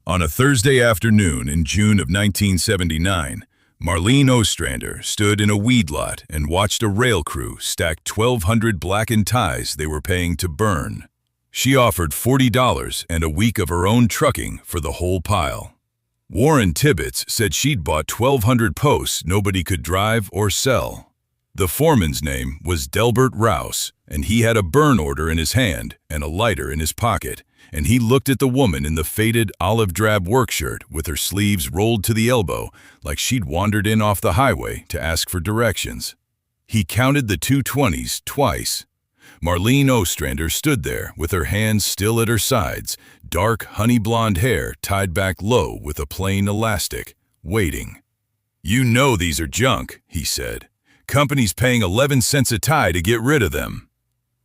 On a Thursday afternoon in June of 1979, Marlene Ostrander stood in a weed lot and watched a rail crew stack 1,200 blackened ties they were paying to burn. She offered $40 and a week of her own trucking for the whole pile. Warren Tibbetts said she'd bought 1,200 posts nobody could drive or sell. The foreman's name was Delbert Rouse, and he had a burn order in his hand and a lighter in his pocket, and he looked at the woman in the faded olive-drab work shirt with her sleeves rolled to the elbow like she'd wandered in off the highway to ask for directions. He counted the 220s twice. Marlene Ostrander stood there with her hands still at her sides, dark honey-blonde hair tied back low with a plain elastic, waiting. "You know these are junk," he said. "Company's paying 11 cents a tie to get rid of them."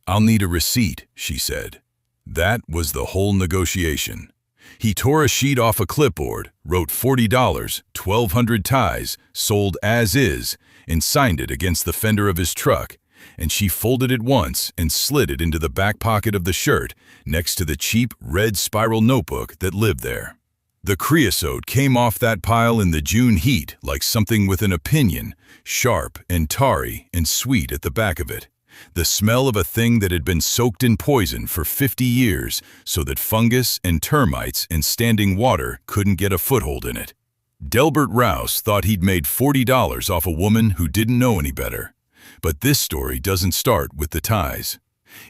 "I'll need a receipt," she said. That was the whole negotiation. He tore a sheet off a clipboard, wrote $40, 1,200 ties, sold as is, and signed it against the fender of his truck, and she folded it once and slid it into the back pocket of the shirt next to the cheap red spiral notebook that lived there. The creosote came off that pile in the June heat like something with an opinion, sharp and tarry and sweet at the back of it. The smell of a thing that had been soaked in poison for 50 years so that fungus and termites and standing water couldn't get a foothold in it. Delbert Rouse thought he'd made $40 off a woman who didn't know any better. But this story doesn't start with the ties.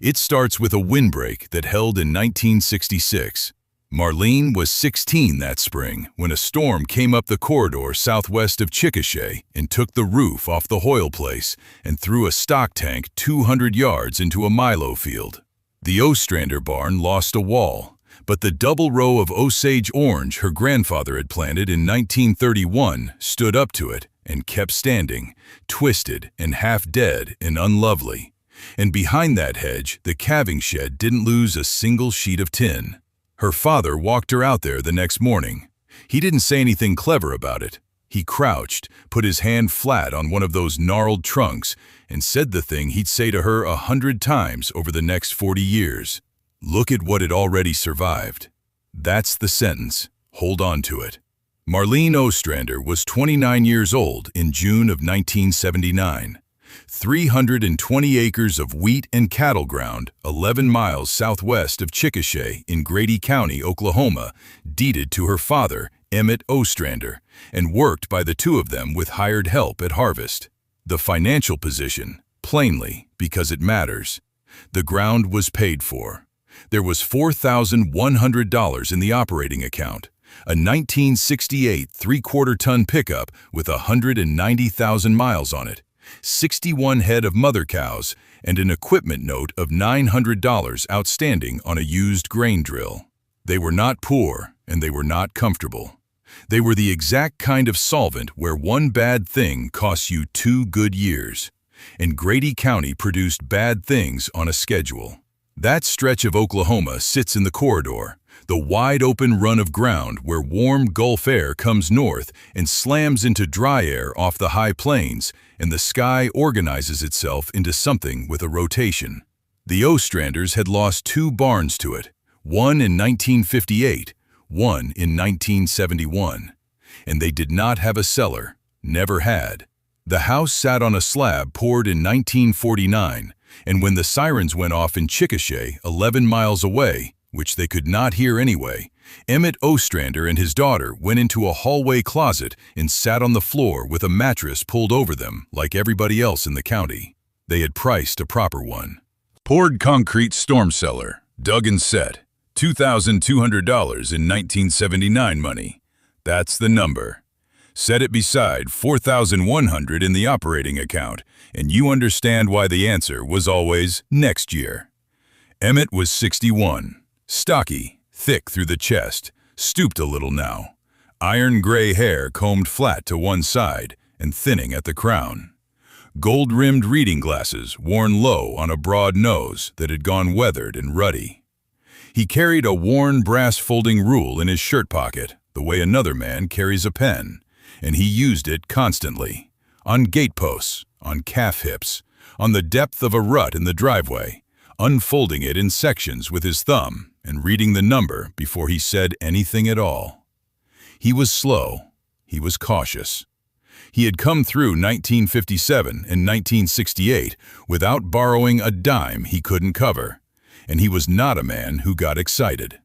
It starts with a windbreak that held in 1966. Marlene was 16 that spring when a storm came up the corridor southwest of Chickasha and took the roof off the Hoyle place and threw a stock tank 200 yards into a milo field. The Ostrander barn lost a wall, but the double row of Osage orange her grandfather had planted in 1931 stood up to it and kept standing, twisted and half dead and unlovely. And behind that hedge, the calving shed didn't lose a single sheet of tin. Her father walked her out there the next morning. He didn't say anything clever about it. He crouched, put his hand flat on one of those gnarled trunks, and said the thing he'd say to her 100 times over the next 40 years. "Look at what it already survived." That's the sentence. Hold on to it. Marlene Ostrander was 29 years old in June of 1979. 320 acres of wheat and cattle ground, 11 miles southwest of Chickasha in Grady County, Oklahoma, deeded to her father, Emmett Ostrander, and worked by the two of them with hired help at harvest. The financial position, plainly, because it matters. The ground was paid for. There was $4,100 in the operating account, a 1968 3/4-ton pickup with 190,000 miles on it, 61 head of mother cows, and an equipment note of $900 outstanding on a used grain drill. They were not poor, and they were not comfortable. They were the exact kind of solvent where one bad thing costs you 2 good years. And Grady County produced bad things on a schedule. That stretch of Oklahoma sits in the corridor, the wide-open run of ground where warm Gulf air comes north and slams into dry air off the high plains, and the sky organizes itself into something with a rotation. The Ostranders had lost 2 barns to it, one in 1958, one in 1971. And they did not have a cellar, never had. The house sat on a slab poured in 1949, and when the sirens went off in Chickasha, 11 miles away, which they could not hear anyway, Emmett Ostrander and his daughter went into a hallway closet and sat on the floor with a mattress pulled over them like everybody else in the county. They had priced a proper one. Poured concrete storm cellar, dug and set, $2,200 in 1979 money. That's the number. Set it beside $4,100 in the operating account, and you understand why the answer was always next year. Emmett was 61, stocky, thick through the chest, stooped a little now, iron gray hair combed flat to one side and thinning at the crown. Gold-rimmed reading glasses worn low on a broad nose that had gone weathered and ruddy. He carried a worn brass folding rule in his shirt pocket, the way another man carries a pen, and he used it constantly, on gateposts, on calf hips, on the depth of a rut in the driveway, unfolding it in sections with his thumb and reading the number before he said anything at all. He was slow. He was cautious. He had come through 1957 and 1968 without borrowing a dime he couldn't cover, and he was not a man who got excited.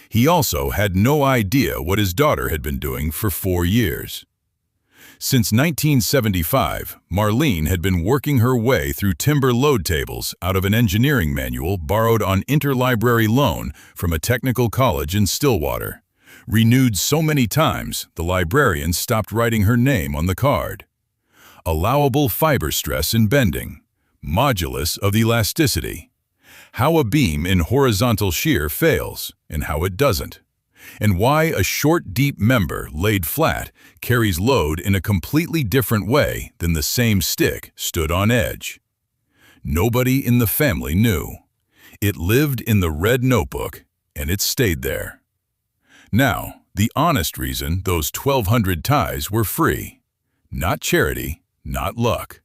He also had no idea what his daughter had been doing for 4 years. Since 1975, Marlene had been working her way through timber load tables out of an engineering manual borrowed on interlibrary loan from a technical college in Stillwater, renewed so many times the librarian stopped writing her name on the card. Allowable fiber stress in bending, modulus of elasticity, how a beam in horizontal shear fails and how it doesn't, and why a short, deep member laid flat carries load in a completely different way than the same stick stood on edge. Nobody in the family knew. It lived in the red notebook, and it stayed there. Now, the honest reason those 1,200 ties were free. Not charity, not luck.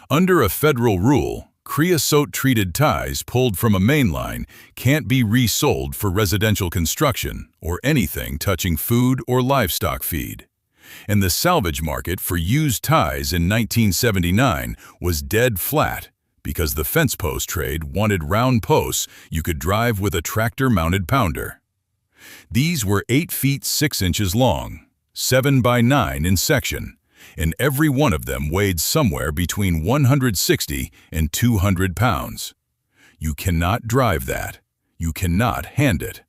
Under a federal rule, creosote-treated ties pulled from a main line can't be resold for residential construction or anything touching food or livestock feed. And the salvage market for used ties in 1979 was dead flat because the fence post trade wanted round posts you could drive with a tractor-mounted pounder. These were 8 feet 6 inches long, 7 by 9 in section, and every one of them weighed somewhere between 160 and 200 pounds. You cannot drive that. You cannot hand it.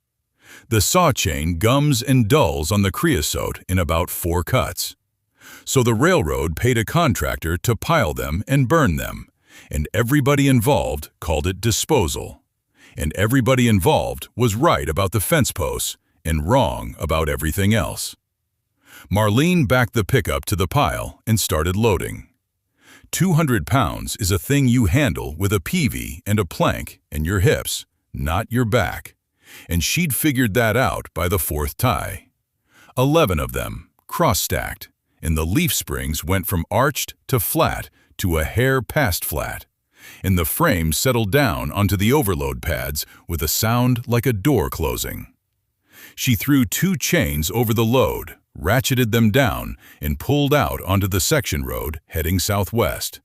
The saw chain gums and dulls on the creosote in about 4 cuts. So the railroad paid a contractor to pile them and burn them, and everybody involved called it disposal. And everybody involved was right about the fence posts and wrong about everything else. Marlene backed the pickup to the pile and started loading. 200 pounds is a thing you handle with a peavey and a plank and your hips, not your back. And she'd figured that out by the 4th tie. 11 of them, cross-stacked, and the leaf springs went from arched to flat to a hair past flat, and the frame settled down onto the overload pads with a sound like a door closing. She threw 2 chains over the load, ratcheted them down, and pulled out onto the section road heading southwest.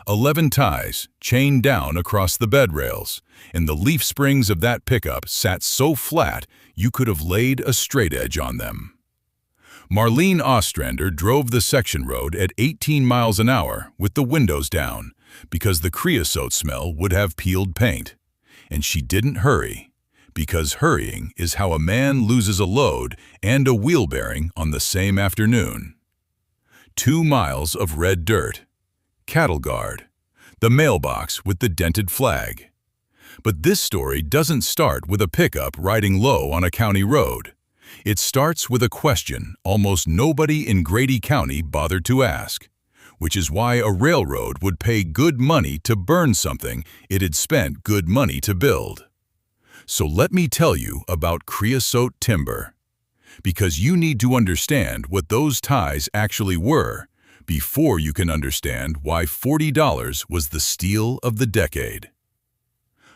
11 ties chained down across the bed rails, and the leaf springs of that pickup sat so flat you could have laid a straight edge on them. Marlene Ostrander drove the section road at 18 miles an hour with the windows down because the creosote smell would have peeled paint. And she didn't hurry, because hurrying is how a man loses a load and a wheel bearing on the same afternoon. 2 miles of red dirt. Cattle guard. The mailbox with the dented flag. But this story doesn't start with a pickup riding low on a county road. It starts with a question almost nobody in Grady County bothered to ask, which is why a railroad would pay good money to burn something it had spent good money to build. So let me tell you about creosote timber, because you need to understand what those ties actually were before you can understand why $40 was the steal of the decade.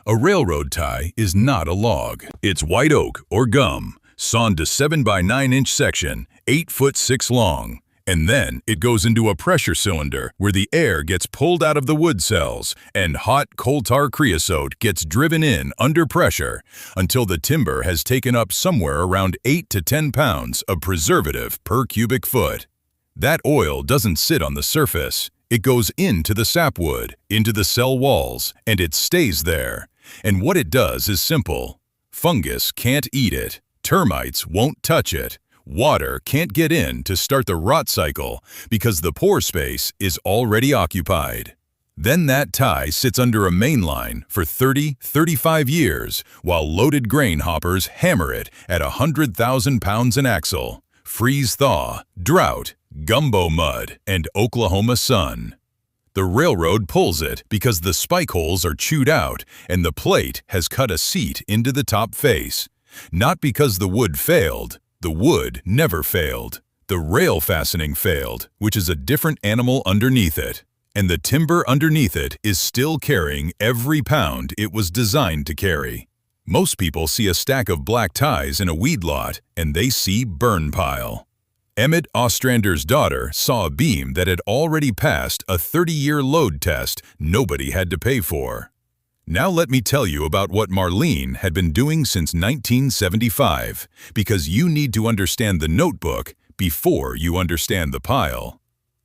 A railroad tie is not a log. It's white oak or gum, sawn to 7 by 9 inch section, 8 foot 6 long. And then it goes into a pressure cylinder where the air gets pulled out of the wood cells and hot coal tar creosote gets driven in under pressure until the timber has taken up somewhere around 8 to 10 pounds of preservative per cubic foot. That oil doesn't sit on the surface. It goes into the sapwood, into the cell walls, and it stays there. And what it does is simple. Fungus can't eat it. Termites won't touch it. Water can't get in to start the rot cycle because the pore space is already occupied. Then that tie sits under a main line for 30-35 years while loaded grain hoppers hammer it at 100,000 pounds an axle. Freeze-thaw, drought, gumbo mud, and Oklahoma sun. The railroad pulls it because the spike holes are chewed out and the plate has cut a seat into the top face. Not because the wood failed. The wood never failed. The rail fastening failed, which is a different animal underneath it. And the timber underneath it is still carrying every pound it was designed to carry. Most people see a stack of black ties in a weed lot, and they see burn pile. Emmett Ostrander's daughter saw a beam that had already passed a 30-year load test nobody had to pay for. Now let me tell you about what Marlene had been doing since 1975, because you need to understand the notebook before you understand the pile.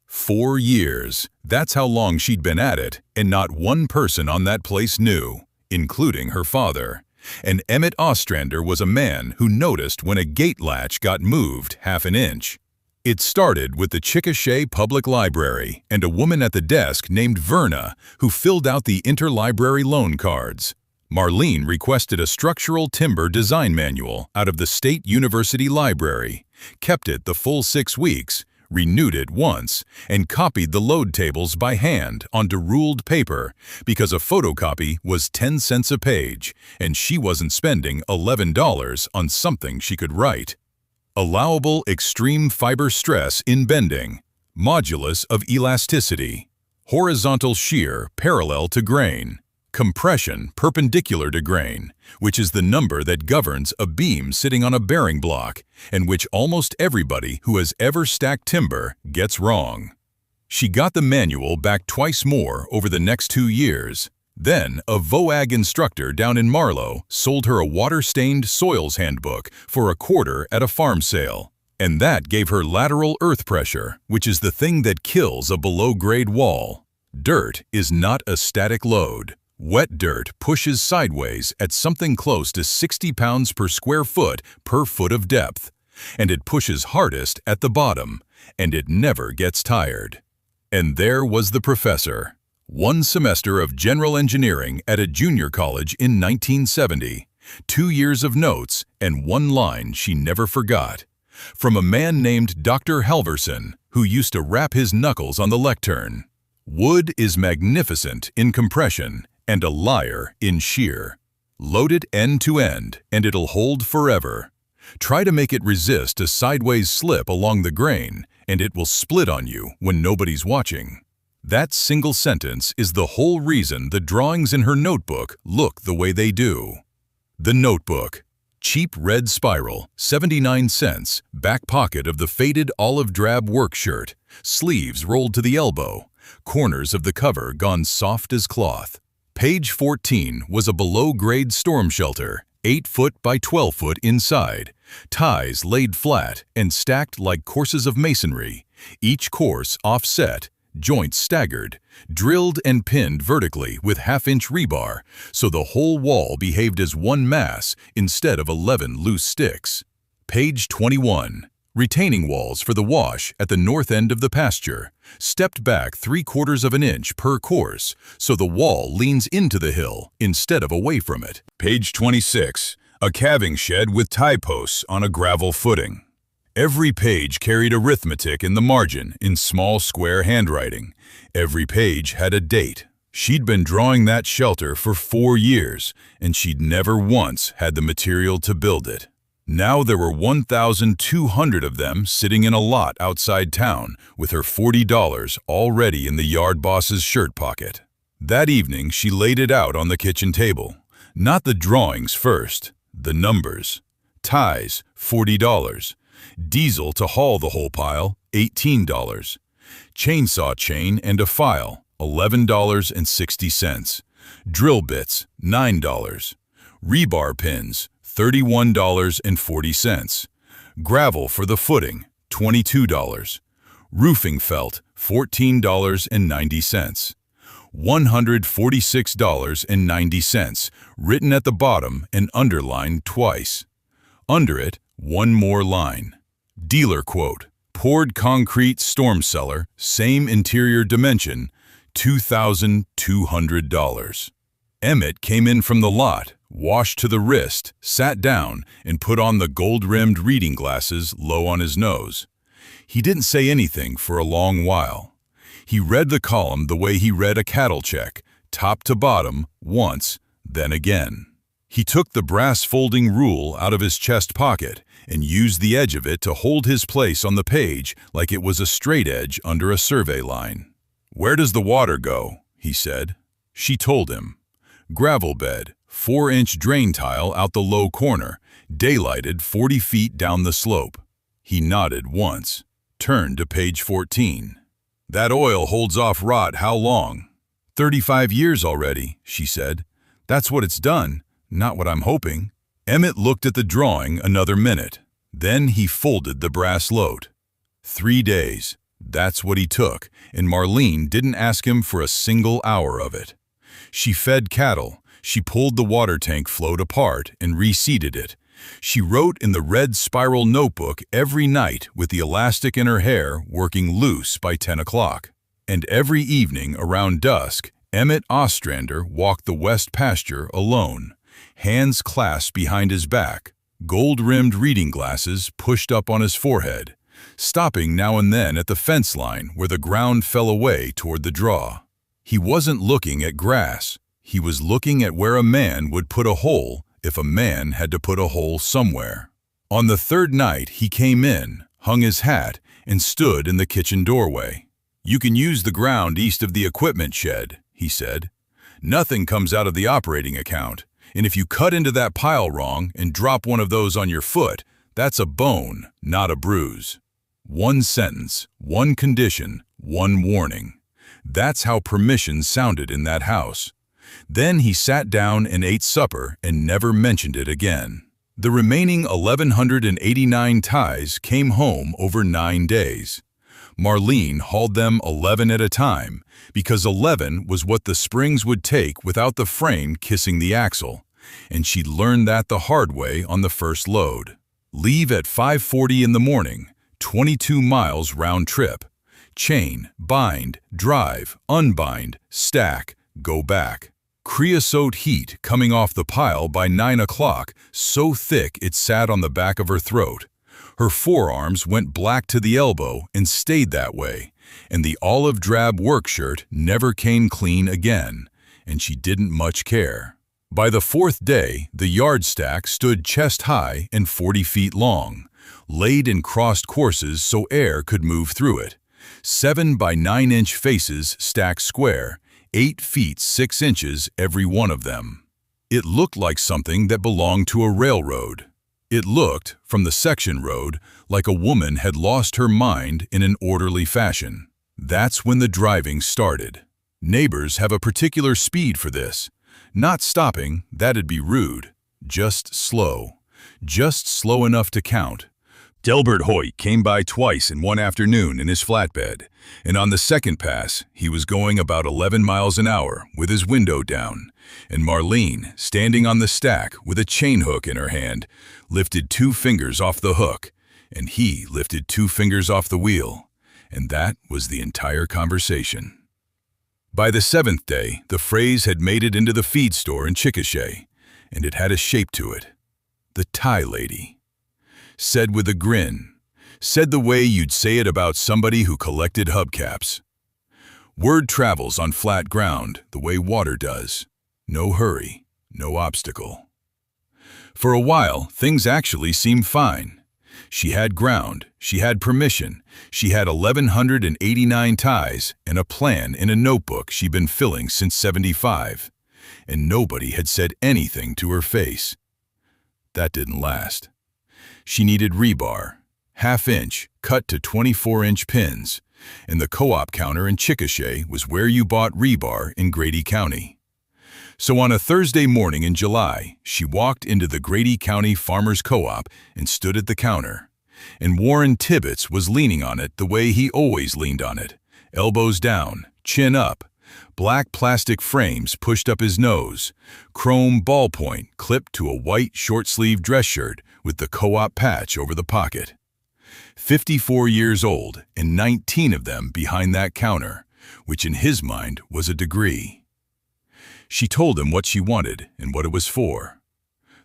4 years. That's how long she'd been at it, and not one person on that place knew, including her father. And Emmett Ostrander was a man who noticed when a gate latch got moved half an inch. It started with the Chickasha Public Library and a woman at the desk named Verna who filled out the interlibrary loan cards. Marlene requested a structural timber design manual out of the State University Library, kept it the full 6 weeks, renewed it once, and copied the load tables by hand onto ruled paper because a photocopy was 10 cents a page, and she wasn't spending $11 on something she could write. Allowable extreme fiber stress in bending, modulus of elasticity, horizontal shear parallel to grain, compression perpendicular to grain, which is the number that governs a beam sitting on a bearing block and which almost everybody who has ever stacked timber gets wrong. She got the manual back twice more over the next 2 years. Then, a VOAG instructor down in Marlow sold her a water-stained soils handbook for $0.25 at a farm sale. And that gave her lateral earth pressure, which is the thing that kills a below-grade wall. Dirt is not a static load. Wet dirt pushes sideways at something close to 60 pounds per square foot per foot of depth. And it pushes hardest at the bottom, and it never gets tired. And there was the professor. 1 semester of general engineering at a junior college in 1970, 2 years of notes, and 1 line she never forgot. From a man named Dr. Halverson, who used to rap his knuckles on the lectern. Wood is magnificent in compression and a liar in shear. Load it end to end, and it'll hold forever. Try to make it resist a sideways slip along the grain, and it will split on you when nobody's watching. That single sentence is the whole reason the drawings in her notebook look the way they do. The notebook. Cheap red spiral, 79 cents, back pocket of the faded olive drab work shirt, sleeves rolled to the elbow, corners of the cover gone soft as cloth. Page 14 was a below-grade storm shelter, 8 foot by 12 foot inside, ties laid flat and stacked like courses of masonry, each course offset, joints staggered, drilled and pinned vertically with half-inch rebar, so the whole wall behaved as one mass instead of 11 loose sticks. Page 21. Retaining walls for the wash at the north end of the pasture, stepped back 3/4 of an inch per course, so the wall leans into the hill instead of away from it. Page 26. A calving shed with tie posts on a gravel footing. Every page carried arithmetic in the margin in small square handwriting. Every page had a date. She'd been drawing that shelter for 4 years, and she'd never once had the material to build it. Now there were 1,200 of them sitting in a lot outside town with her $40 already in the yard boss's shirt pocket. That evening she laid it out on the kitchen table. Not the drawings first, the numbers. Ties, $40. Diesel to haul the whole pile, $18. Chainsaw chain and a file, $11.60. Drill bits, $9. Rebar pins, $31.40. Gravel for the footing, $22. Roofing felt, $14.90. $146.90, written at the bottom and underlined twice. Under it, 1 more line. Dealer quote, poured concrete storm cellar, same interior dimension, $2,200. Emmett came in from the lot, washed to the wrist, sat down, and put on the gold-rimmed reading glasses low on his nose. He didn't say anything for a long while. He read the column the way he read a cattle check, top to bottom, once, then again. He took the brass folding rule out of his chest pocket and used the edge of it to hold his place on the page like it was a straight edge under a survey line. "Where does the water go?" he said. She told him. "Gravel bed, 4-inch drain tile out the low corner, daylighted 40 feet down the slope. He nodded once, turned to page 14. That oil holds off rot how long? 35 years already, she said. That's what it's done, not what I'm hoping. Emmett looked at the drawing another minute. Then he folded the brass load. 3 days. That's what he took, and Marlene didn't ask him for a single hour of it. She fed cattle. She pulled the water tank float apart and reseated it. She wrote in the red spiral notebook every night with the elastic in her hair working loose by 10 o'clock. And every evening around dusk, Emmett Ostrander walked the west pasture alone, hands clasped behind his back, gold-rimmed reading glasses pushed up on his forehead, stopping now and then at the fence line where the ground fell away toward the draw. He wasn't looking at grass. He was looking at where a man would put a hole if a man had to put a hole somewhere. On the third night, he came in, hung his hat, and stood in the kitchen doorway. "You can use the ground east of the equipment shed," he said. "Nothing comes out of the operating account, and if you cut into that pile wrong and drop one of those on your foot, that's a bone, not a bruise." One sentence, one condition, one warning. That's how permission sounded in that house. Then he sat down and ate supper and never mentioned it again. The remaining 1,189 ties came home over 9 days. Marlene hauled them 11 at a time because 11 was what the springs would take without the frame kissing the axle, and she'd learned that the hard way on the first load. Leave at 5:40 in the morning, 22 miles round trip. Chain, bind, drive, unbind, stack, go back. Creosote heat coming off the pile by 9 o'clock, so thick it sat on the back of her throat. Her forearms went black to the elbow and stayed that way, and the olive drab work shirt never came clean again, and she didn't much care. By the fourth day, the yard stack stood chest high and 40 feet long, laid in crossed courses so air could move through it. 7 by 9-inch faces stacked square, 8 feet 6 inches every one of them. It looked like something that belonged to a railroad. It looked, from the section road, like a woman had lost her mind in an orderly fashion. That's when the driving started. Neighbors have a particular speed for this. Not stopping, that'd be rude. Just slow. Just slow enough to count. Delbert Hoyt came by twice in one afternoon in his flatbed, and on the second pass, he was going about 11 miles an hour with his window down, and Marlene, standing on the stack with a chain hook in her hand, lifted 2 fingers off the hook, and he lifted 2 fingers off the wheel, and that was the entire conversation. By the 7th day, the phrase had made it into the feed store in Chickasha, and it had a shape to it. The Tie Lady. Said with a grin. Said the way you'd say it about somebody who collected hubcaps. Word travels on flat ground the way water does. No hurry, no obstacle. For a while, things actually seemed fine. She had ground, she had permission, she had 1,189 ties and a plan in a notebook she'd been filling since '75, and nobody had said anything to her face. That didn't last. She needed rebar, 1/2 inch, cut to 24-inch pins, and the co-op counter in Chickasha was where you bought rebar in Grady County. So on a Thursday morning in July, she walked into the Grady County Farmers Co-op and stood at the counter. And Warren Tibbetts was leaning on it the way he always leaned on it, elbows down, chin up, black plastic frames pushed up his nose, chrome ballpoint clipped to a white short-sleeved dress shirt with the co-op patch over the pocket. 54 years old and 19 of them behind that counter, which in his mind was a degree. She told him what she wanted and what it was for.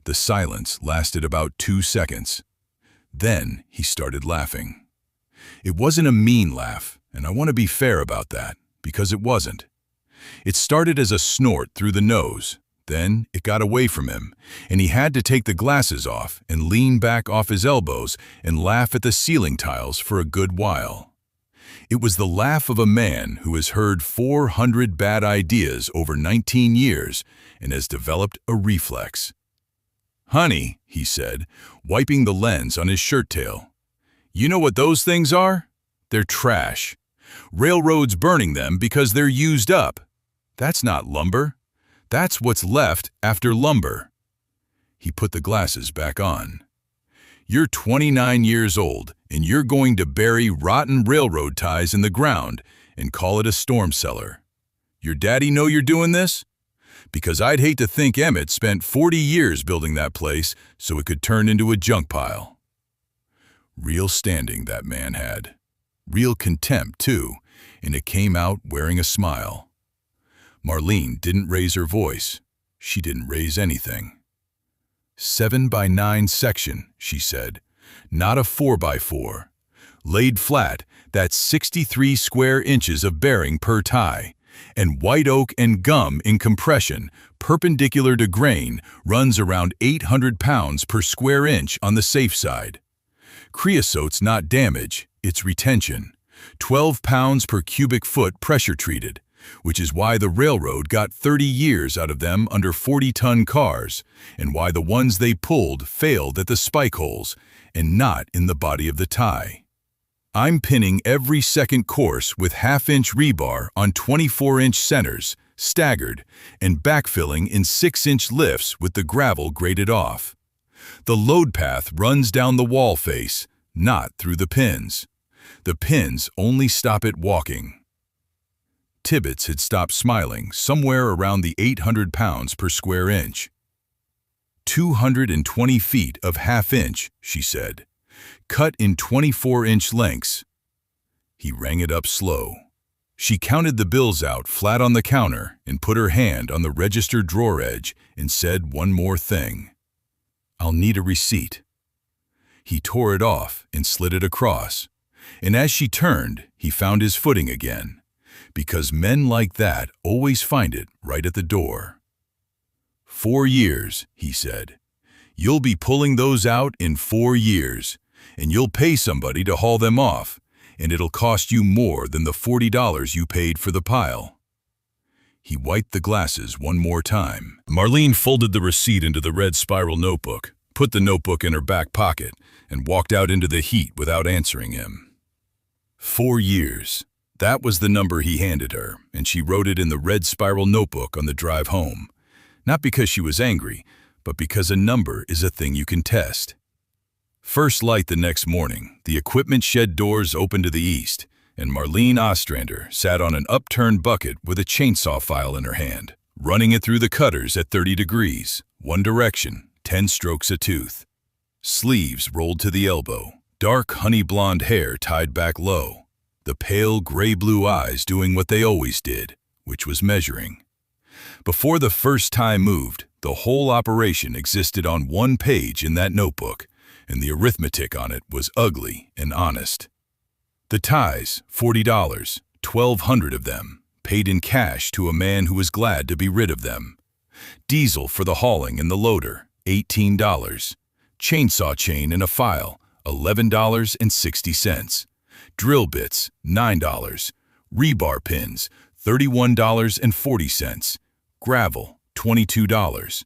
The silence lasted about 2 seconds. Then he started laughing. It wasn't a mean laugh, and I want to be fair about that, because it wasn't. It started as a snort through the nose, then it got away from him, and he had to take the glasses off and lean back off his elbows and laugh at the ceiling tiles for a good while. It was the laugh of a man who has heard 400 bad ideas over 19 years and has developed a reflex. "Honey," he said, wiping the lens on his shirt tail, "you know what those things are? They're trash. Railroads burning them because they're used up. That's not lumber. That's what's left after lumber." He put the glasses back on. "You're 29 years old, and you're going to bury rotten railroad ties in the ground and call it a storm cellar. Your daddy know you're doing this? Because I'd hate to think Emmett spent 40 years building that place so it could turn into a junk pile." Real standing that man had. Real contempt, too, and it came out wearing a smile. Marlene didn't raise her voice. She didn't raise anything. 7x9 section, she said, not a 4x4. Laid flat, that's 63 square inches of bearing per tie, and white oak and gum in compression, perpendicular to grain, runs around 800 pounds per square inch on the safe side. Creosote's not damage, it's retention. 12 pounds per cubic foot pressure treated, which is why the railroad got 30 years out of them under 40-ton cars, and why the ones they pulled failed at the spike holes and not in the body of the tie. I'm pinning every second course with half-inch rebar on 24-inch centers, staggered, and backfilling in 6-inch lifts with the gravel graded off. The load path runs down the wall face, not through the pins. The pins only stop it walking. Tibbets had stopped smiling somewhere around the 800 pounds per square inch. 220 feet of half-inch, she said, cut in 24-inch lengths. He rang it up slow. She counted the bills out flat on the counter and put her hand on the register drawer edge and said one more thing. "I'll need a receipt." He tore it off and slid it across, and as she turned, he found his footing again, because men like that always find it right at the door. 4 years, he said. "You'll be pulling those out in 4 years, and you'll pay somebody to haul them off, and it'll cost you more than the $40 you paid for the pile." He wiped the glasses one more time. Marlene folded the receipt into the red spiral notebook, put the notebook in her back pocket, and walked out into the heat without answering him. 4 years. That was the number he handed her, and she wrote it in the red spiral notebook on the drive home. Not because she was angry, but because a number is a thing you can test. First light the next morning, the equipment shed doors opened to the east, and Marlene Ostrander sat on an upturned bucket with a chainsaw file in her hand, running it through the cutters at 30 degrees, one direction, 10 strokes a tooth. Sleeves rolled to the elbow, dark honey blonde hair tied back low, the pale gray-blue eyes doing what they always did, which was measuring. Before the first tie moved, the whole operation existed on one page in that notebook, and the arithmetic on it was ugly and honest. The ties, $40, 1,200 of them, paid in cash to a man who was glad to be rid of them. Diesel for the hauling and the loader, $18. Chainsaw chain and a file, $11.60. Drill bits, $9. Rebar pins, $31.40. Gravel, $22.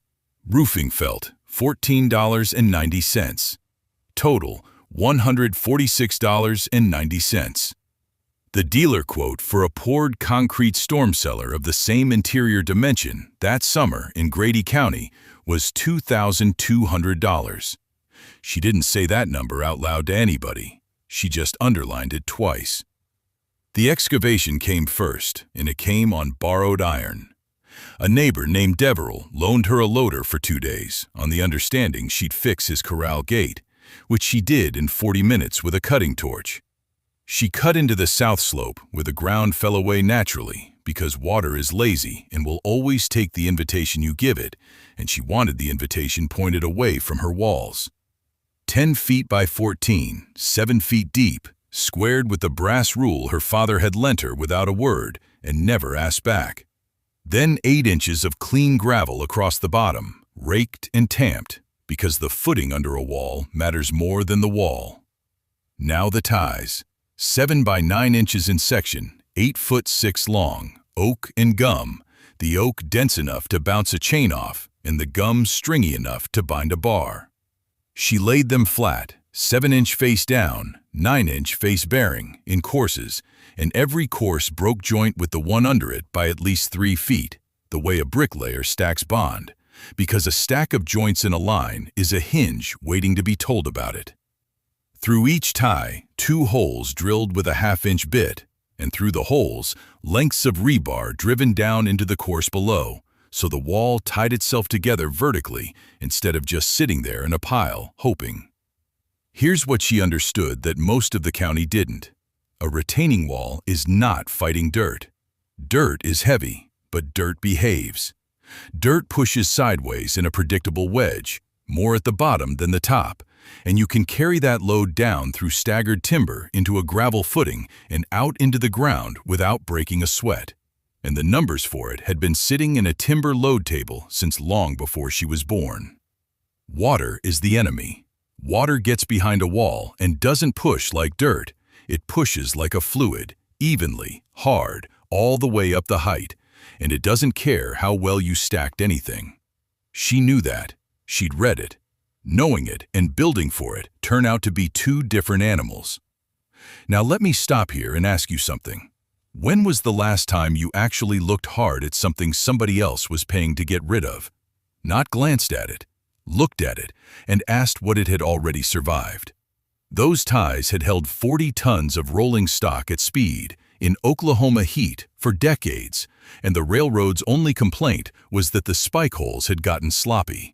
Roofing felt, $14.90. Total, $146.90. The dealer quote for a poured concrete storm cellar of the same interior dimension that summer in Grady County was $2,200. She didn't say that number out loud to anybody. She just underlined it twice. The excavation came first, and it came on borrowed iron. A neighbor named Deverell loaned her a loader for 2 days, on the understanding she'd fix his corral gate, which she did in 40 minutes with a cutting torch. She cut into the south slope where the ground fell away naturally, because water is lazy and will always take the invitation you give it, and she wanted the invitation pointed away from her walls. 10 feet by 14, 7 feet deep, squared with the brass rule her father had lent her without a word and never asked back. Then 8 inches of clean gravel across the bottom, raked and tamped, because the footing under a wall matters more than the wall. Now the ties. 7 by 9 inches in section, 8 foot 6 long, oak and gum, the oak dense enough to bounce a chain off, and the gum stringy enough to bind a bar. She laid them flat, 7-inch face down, 9-inch face bearing, in courses, and every course broke joint with the one under it by at least 3 feet, the way a bricklayer stacks bond, because a stack of joints in a line is a hinge waiting to be told about it. Through each tie, 2 holes drilled with a 1/2-inch bit, and through the holes, lengths of rebar driven down into the course below, so the wall tied itself together vertically instead of just sitting there in a pile, hoping. Here's what she understood that most of the county didn't. A retaining wall is not fighting dirt. Dirt is heavy, but dirt behaves. Dirt pushes sideways in a predictable wedge, more at the bottom than the top, and you can carry that load down through staggered timber into a gravel footing and out into the ground without breaking a sweat. And the numbers for it had been sitting in a timber load table since long before she was born. Water is the enemy. Water gets behind a wall and doesn't push like dirt. It pushes like a fluid, evenly, hard, all the way up the height, and it doesn't care how well you stacked anything. She knew that. She'd read it. Knowing it and building for it turn out to be 2 different animals. Now let me stop here and ask you something. When was the last time you actually looked hard at something somebody else was paying to get rid of? Not glanced at it, looked at it, and asked what it had already survived. Those ties had held 40 tons of rolling stock at speed, in Oklahoma heat, for decades, and the railroad's only complaint was that the spike holes had gotten sloppy.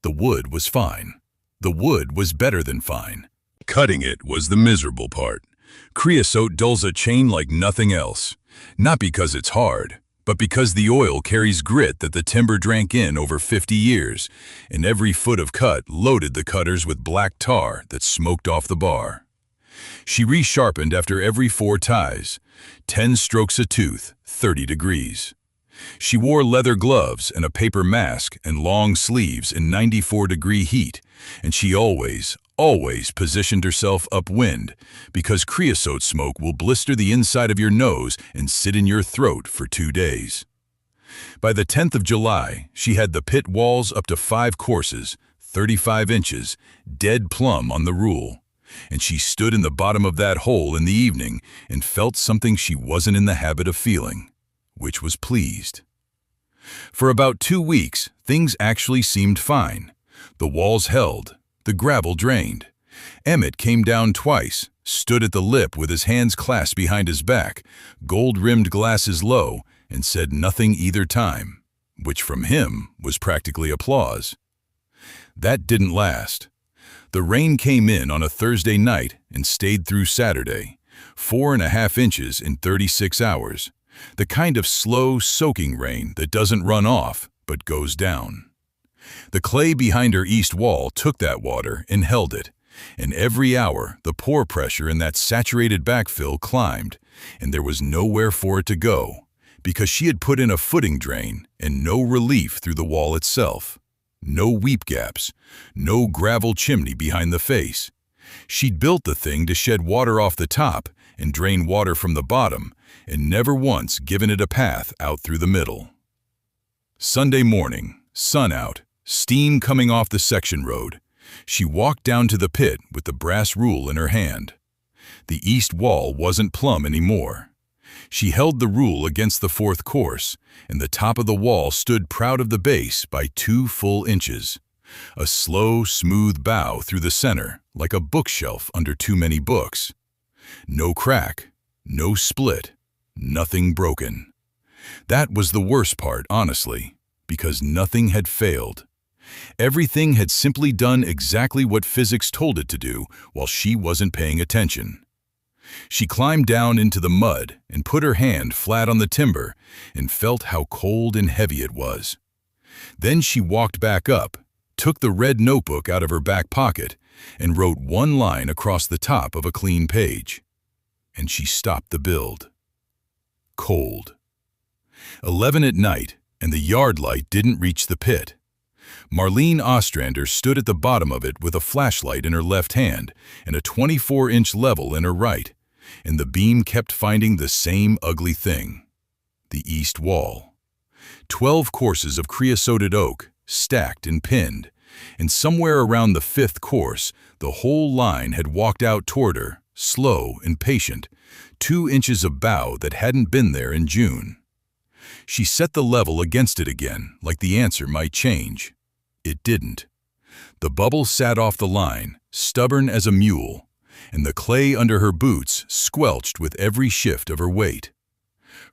The wood was fine. The wood was better than fine. Cutting it was the miserable part. Creosote dulls a chain like nothing else, not because it's hard, but because the oil carries grit that the timber drank in over 50 years, and every foot of cut loaded the cutters with black tar that smoked off the bar. She resharpened after every 4 ties, 10 strokes a tooth, 30 degrees. She wore leather gloves and a paper mask and long sleeves in 94-degree heat, and she always positioned herself upwind, because creosote smoke will blister the inside of your nose and sit in your throat for 2 days. By the 10th of July, she had the pit walls up to 5 courses, 35 inches, dead plumb on the rule, and she stood in the bottom of that hole in the evening and felt something she wasn't in the habit of feeling, which was pleased. For about 2 weeks, things actually seemed fine. The walls held. The gravel drained. Emmett came down twice, stood at the lip with his hands clasped behind his back, gold-rimmed glasses low, and said nothing either time, which from him was practically applause. That didn't last. The rain came in on a Thursday night and stayed through Saturday, 4.5 inches in 36 hours, the kind of slow, soaking rain that doesn't run off but goes down. The clay behind her east wall took that water and held it, and every hour the pore pressure in that saturated backfill climbed, and there was nowhere for it to go, because she had put in a footing drain and no relief through the wall itself. No weep gaps, no gravel chimney behind the face. She'd built the thing to shed water off the top and drain water from the bottom, and never once given it a path out through the middle. Sunday morning, sun out, steam coming off the section road. She walked down to the pit with the brass rule in her hand. The east wall wasn't plumb anymore. She held the rule against the 4th course, and the top of the wall stood proud of the base by 2 full inches. A slow, smooth bow through the center, like a bookshelf under too many books. No crack, no split, nothing broken. That was the worst part, honestly, because nothing had failed. Everything had simply done exactly what physics told it to do while she wasn't paying attention. She climbed down into the mud and put her hand flat on the timber and felt how cold and heavy it was. Then she walked back up, took the red notebook out of her back pocket, and wrote 1 line across the top of a clean page. And she stopped the build. Cold. 11 at night, and the yard light didn't reach the pit. Marlene Ostrander stood at the bottom of it with a flashlight in her left hand and a 24-inch level in her right, and the beam kept finding the same ugly thing: the east wall. 12 courses of creosoted oak, stacked and pinned, and somewhere around the 5th course, the whole line had walked out toward her, slow and patient, 2 inches of bow that hadn't been there in June. She set the level against it again, like the answer might change. It didn't. The bubble sat off the line, stubborn as a mule, and the clay under her boots squelched with every shift of her weight.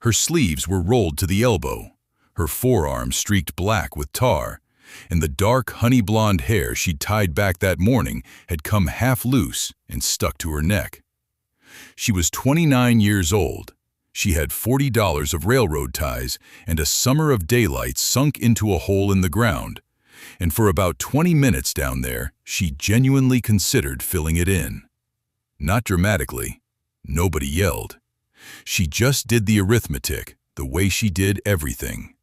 Her sleeves were rolled to the elbow, her forearms streaked black with tar, and the dark honey-blonde hair she'd tied back that morning had come half loose and stuck to her neck. She was 29 years old. She had $40 of railroad ties and a summer of daylight sunk into a hole in the ground, and for about 20 minutes down there, she genuinely considered filling it in. Not dramatically. Nobody yelled. She just did the arithmetic, the way she did everything.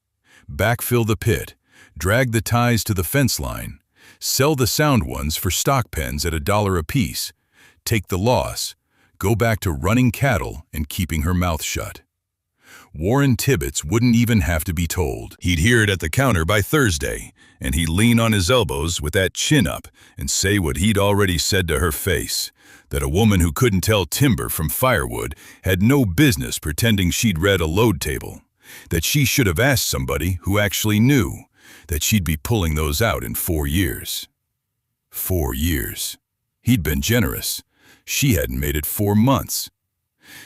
Backfill the pit, drag the ties to the fence line, sell the sound ones for stock pens at $1 apiece, take the loss, go back to running cattle and keeping her mouth shut. Warren Tibbetts wouldn't even have to be told. He'd hear it at the counter by Thursday, and he'd lean on his elbows with that chin up and say what he'd already said to her face, that a woman who couldn't tell timber from firewood had no business pretending she'd read a load table, that she should have asked somebody who actually knew, that she'd be pulling those out in 4 years. 4 years. He'd been generous. She hadn't made it 4 months.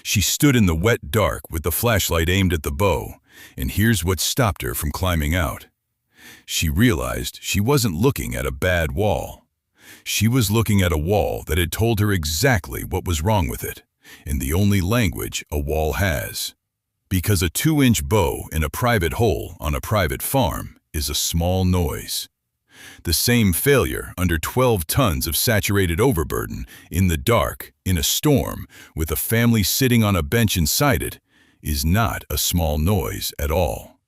She stood in the wet dark with the flashlight aimed at the bow, and here's what stopped her from climbing out. She realized she wasn't looking at a bad wall. She was looking at a wall that had told her exactly what was wrong with it, in the only language a wall has. Because a 2-inch bow in a private hole on a private farm is a small noise. The same failure under 12 tons of saturated overburden, in the dark, in a storm, with a family sitting on a bench inside it, is not a small noise at all.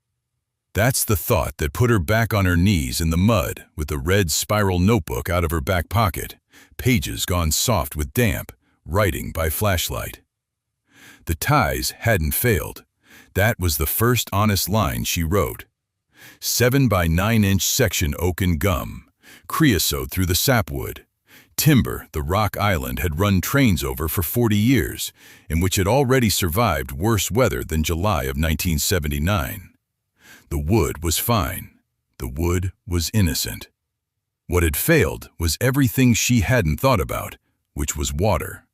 That's the thought that put her back on her knees in the mud with the red spiral notebook out of her back pocket, pages gone soft with damp, writing by flashlight. The ties hadn't failed. That was the first honest line she wrote. 7 by 9-inch section oak and gum, creosote through the sapwood, timber the Rock Island had run trains over for 40 years, and which had already survived worse weather than July of 1979. The wood was fine. The wood was innocent. What had failed was everything she hadn't thought about, which was water.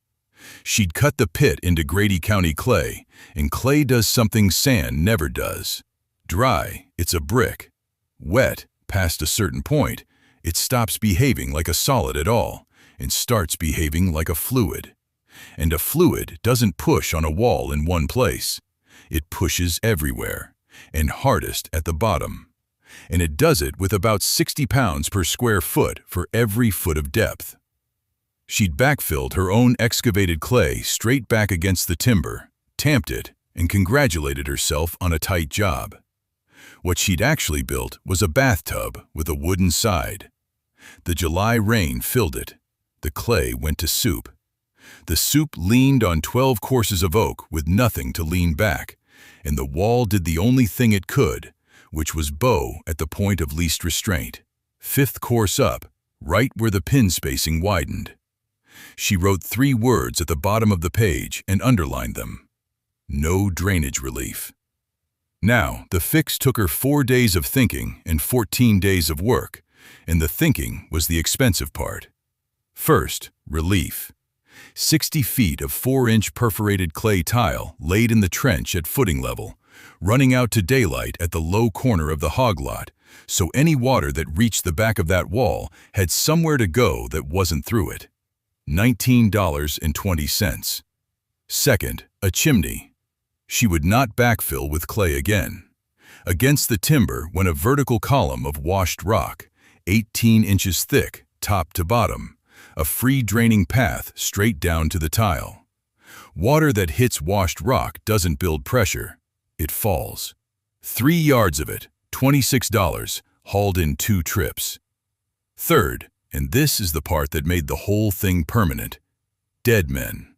She'd cut the pit into Grady County clay, and clay does something sand never does. Dry, it's a brick. Wet, past a certain point, it stops behaving like a solid at all and starts behaving like a fluid. And a fluid doesn't push on a wall in one place. It pushes everywhere, and hardest at the bottom. And it does it with about 60 pounds per square foot for every foot of depth. She'd backfilled her own excavated clay straight back against the timber, tamped it, and congratulated herself on a tight job. What she'd actually built was a bathtub with a wooden side. The July rain filled it. The clay went to soup. The soup leaned on 12 courses of oak with nothing to lean back, and the wall did the only thing it could, which was bow at the point of least restraint, 5th course up, right where the pin spacing widened. She wrote 3 words at the bottom of the page and underlined them. No drainage relief. Now, the fix took her 4 days of thinking and 14 days of work, and the thinking was the expensive part. First, relief. 60 feet of 4-inch perforated clay tile laid in the trench at footing level, running out to daylight at the low corner of the hog lot, so any water that reached the back of that wall had somewhere to go that wasn't through it. $19.20. Second, a chimney. She would not backfill with clay again. Against the timber went a vertical column of washed rock, 18 inches thick, top to bottom, a free-draining path straight down to the tile. Water that hits washed rock doesn't build pressure, it falls. 3 yards of it, $26, hauled in 2 trips. Third, and this is the part that made the whole thing permanent, dead men.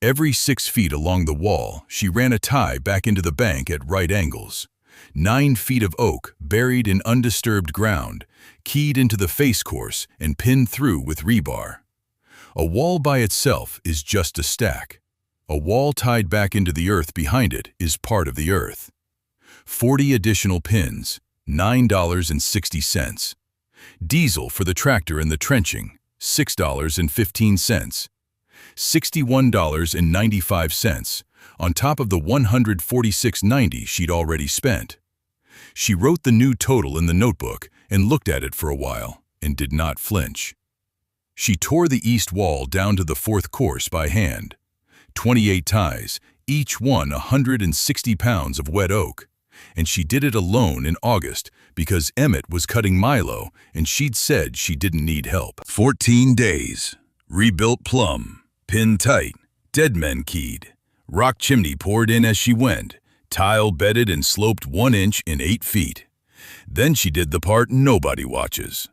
Every 6 feet along the wall, she ran a tie back into the bank at right angles. 9 feet of oak buried in undisturbed ground, keyed into the face course and pinned through with rebar. A wall by itself is just a stack. A wall tied back into the earth behind it is part of the earth. 40 additional pins, $9.60. Diesel for the tractor and the trenching, $6.15. $61.95, on top of the $146.90 she'd already spent. She wrote the new total in the notebook and looked at it for a while and did not flinch. She tore the east wall down to the 4th course by hand. 28 ties, each one 160 pounds of wet oak. And she did it alone in August because Emmett was cutting Milo and she'd said she didn't need help. 14 days. Rebuilt plumb. Pin tight. Dead men keyed. Rock chimney poured in as she went. Tile bedded and sloped 1 inch in 8 feet. Then she did the part nobody watches.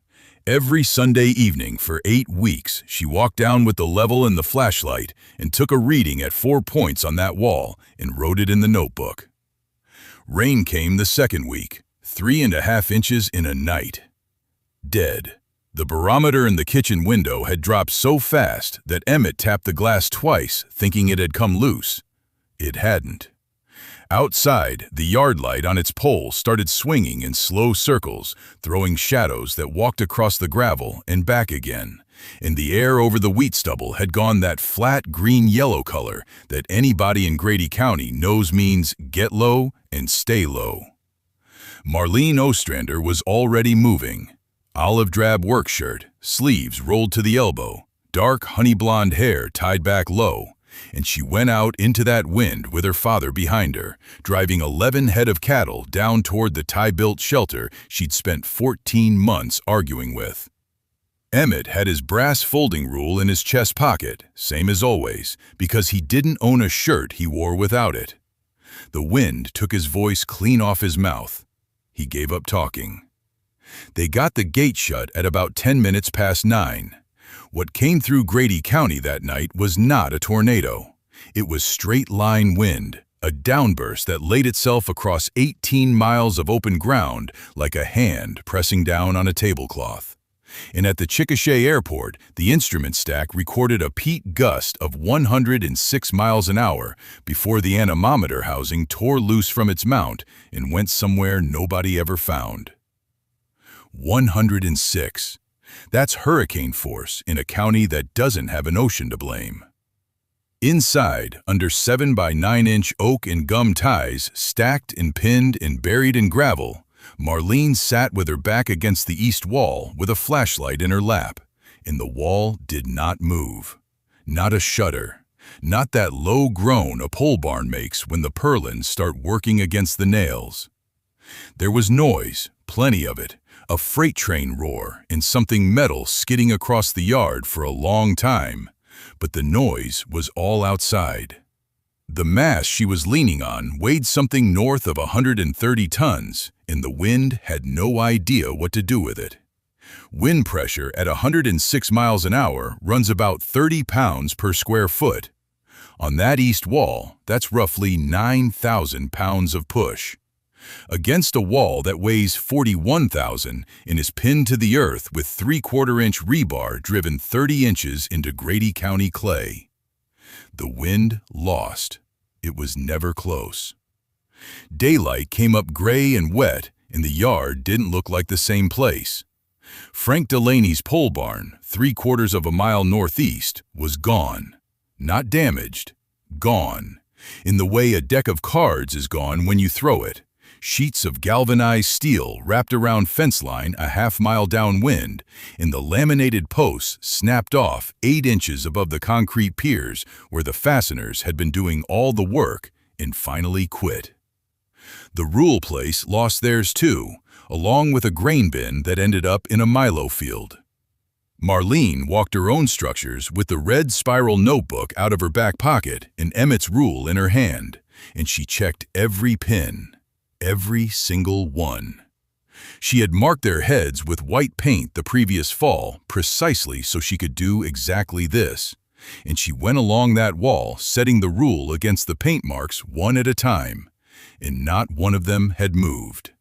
Every Sunday evening for 8 weeks, she walked down with the level and the flashlight and took a reading at 4 points on that wall and wrote it in the notebook. Rain came the 2nd week, 3.5 inches in a night. Dead. The barometer in the kitchen window had dropped so fast that Emmett tapped the glass twice, thinking it had come loose. It hadn't. Outside, the yard light on its pole started swinging in slow circles, throwing shadows that walked across the gravel and back again, and the air over the wheat stubble had gone that flat green-yellow color that anybody in Grady County knows means get low and stay low. Marlene Ostrander was already moving. Olive drab work shirt, sleeves rolled to the elbow, dark honey blonde hair tied back low, and she went out into that wind with her father behind her, driving 11 head of cattle down toward the tie-built shelter she'd spent 14 months arguing with. Emmett had his brass folding rule in his chest pocket, same as always, because he didn't own a shirt he wore without it. The wind took his voice clean off his mouth. He gave up talking. They got the gate shut at about 10 minutes past 9. What came through Grady County that night was not a tornado. It was straight-line wind, a downburst that laid itself across 18 miles of open ground like a hand pressing down on a tablecloth. And at the Chickasha Airport, the instrument stack recorded a peak gust of 106 miles an hour before the anemometer housing tore loose from its mount and went somewhere nobody ever found. 106. That's hurricane force in a county that doesn't have an ocean to blame. Inside, under 7 by 9 inch oak and gum ties, stacked and pinned and buried in gravel, Marlene sat with her back against the east wall with a flashlight in her lap, and the wall did not move. Not a shudder. Not that low groan a pole barn makes when the purlins start working against the nails. There was noise, plenty of it, a freight train roar and something metal skidding across the yard for a long time, but the noise was all outside. The mast she was leaning on weighed something north of 130 tons, and the wind had no idea what to do with it. Wind pressure at 106 miles an hour runs about 30 pounds per square foot. On that east wall, that's roughly 9,000 pounds of push. Against a wall that weighs 41,000 and is pinned to the earth with 3/4-inch rebar driven 30 inches into Grady County clay. The wind lost. It was never close. Daylight came up gray and wet, and the yard didn't look like the same place. Frank Delaney's pole barn, 3/4 of a mile northeast, was gone. Not damaged, gone. In the way a deck of cards is gone when you throw it. Sheets of galvanized steel wrapped around fence line a half-mile downwind, and the laminated posts snapped off 8 inches above the concrete piers where the fasteners had been doing all the work and finally quit. The rule place lost theirs too, along with a grain bin that ended up in a Milo field. Marlene walked her own structures with the red spiral notebook out of her back pocket and Emmett's rule in her hand, and she checked every pin. Every single one. She had marked their heads with white paint the previous fall precisely so she could do exactly this, and she went along that wall, setting the rule against the paint marks one at a time, and not one of them had moved.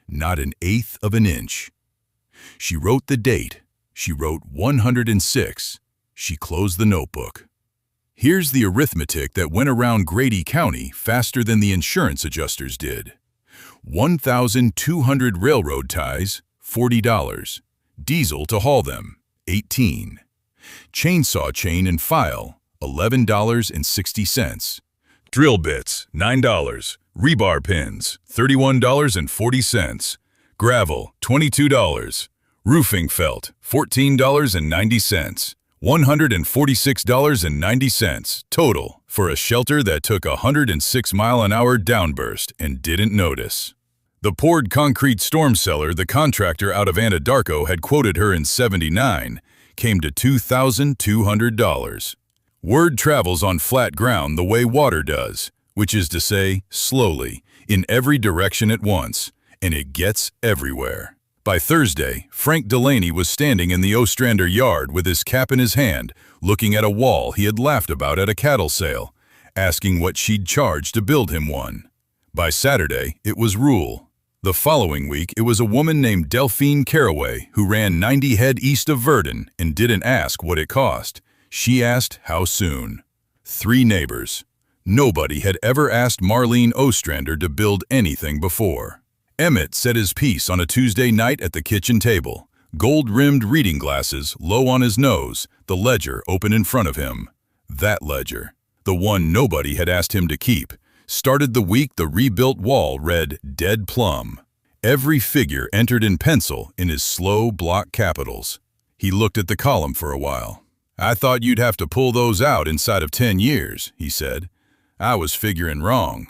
Not an eighth of an inch. She wrote the date. She wrote 106. She closed the notebook. Here's the arithmetic that went around Grady County faster than the insurance adjusters did. 1,200 railroad ties, $40. Diesel to haul them, $18. Chainsaw chain and file, $11.60. Drill bits, $9. Rebar pins, $31.40. Gravel, $22. Roofing felt, $14.90. $146.90 total for a shelter that took a 106-mile-an-hour downburst and didn't notice. The poured concrete storm cellar the contractor out of Anadarko had quoted her in '79 came to $2,200. Word travels on flat ground the way water does, which is to say, slowly, in every direction at once, and it gets everywhere. By Thursday, Frank Delaney was standing in the Ostrander yard with his cap in his hand, looking at a wall he had laughed about at a cattle sale, asking what she'd charge to build him one. By Saturday, it was rule. The following week, it was a woman named Delphine Caraway who ran 90 head east of Verdun and didn't ask what it cost. She asked how soon. 3 neighbors. Nobody had ever asked Marlene Ostrander to build anything before. Emmett said his piece on a Tuesday night at the kitchen table, gold-rimmed reading glasses low on his nose, the ledger open in front of him. That ledger, the one nobody had asked him to keep, started the week the rebuilt wall read Dead Plum. Every figure entered in pencil in his slow block capitals. He looked at the column for a while. "I thought you'd have to pull those out inside of 10 years, he said. "I was figuring wrong."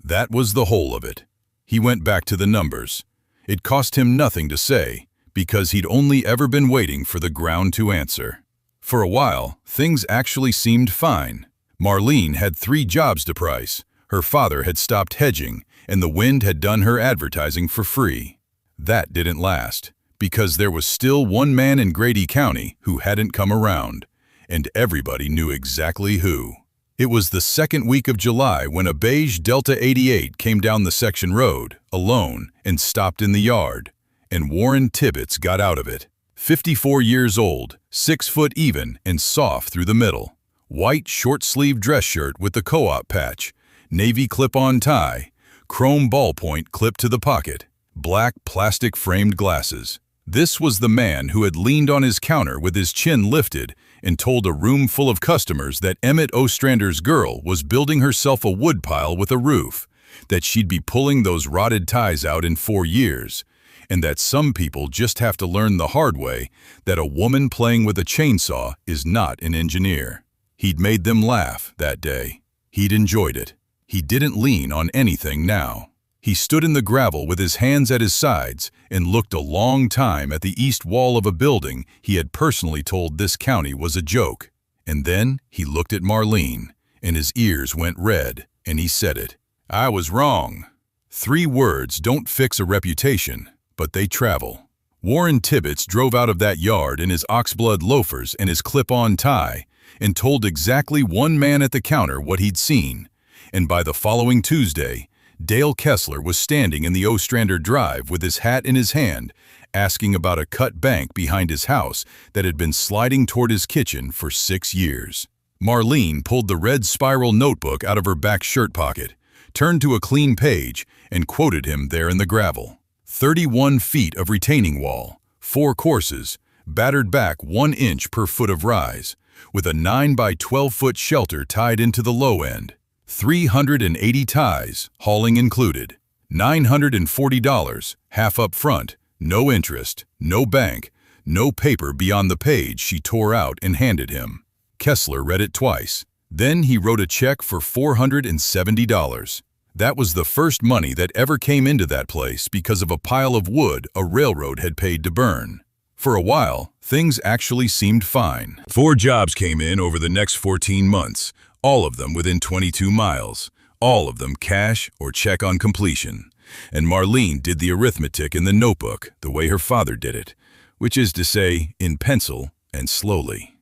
That was the whole of it. He went back to the numbers. It cost him nothing to say, because he'd only ever been waiting for the ground to answer. For a while, things actually seemed fine. Marlene had 3 jobs to price, her father had stopped hedging, and the wind had done her advertising for free. That didn't last, because there was still one man in Grady County who hadn't come around, and everybody knew exactly who. It was the second week of July when a beige Delta 88 came down the section road, alone, and stopped in the yard, and Warren Tibbetts got out of it. 54 years old, 6 foot even, and soft through the middle. White short-sleeved dress shirt with the co-op patch, navy clip-on tie, chrome ballpoint clipped to the pocket, black plastic-framed glasses. This was the man who had leaned on his counter with his chin lifted and told a room full of customers that Emmett Ostrander's girl was building herself a woodpile with a roof, that she'd be pulling those rotted ties out in 4 years, and that some people just have to learn the hard way that a woman playing with a chainsaw is not an engineer. He'd made them laugh that day. He'd enjoyed it. He didn't lean on anything now. He stood in the gravel with his hands at his sides and looked a long time at the east wall of a building he had personally told this county was a joke. And then he looked at Marlene, and his ears went red, and he said it. "I was wrong." 3 words don't fix a reputation, but they travel. Warren Tibbetts drove out of that yard in his oxblood loafers and his clip-on tie and told exactly one man at the counter what he'd seen, and by the following Tuesday, Dale Kessler was standing in the Ostrander Drive with his hat in his hand, asking about a cut bank behind his house that had been sliding toward his kitchen for 6 years. Marlene pulled the red spiral notebook out of her back shirt pocket, turned to a clean page, and quoted him there in the gravel. 31 feet of retaining wall, 4 courses, battered back 1 inch per foot of rise, with a 9 by 12 foot shelter tied into the low end. 380 ties, hauling included. $940, half up front, no interest, no bank, no paper beyond the page she tore out and handed him. Kessler read it twice. Then he wrote a check for $470. That was the first money that ever came into that place because of a pile of wood a railroad had paid to burn. For a while, things actually seemed fine. 4 jobs came in over the next 14 months. All of them within 22 miles, all of them cash or check on completion. And Marlene did the arithmetic in the notebook the way her father did it, which is to say, in pencil and slowly.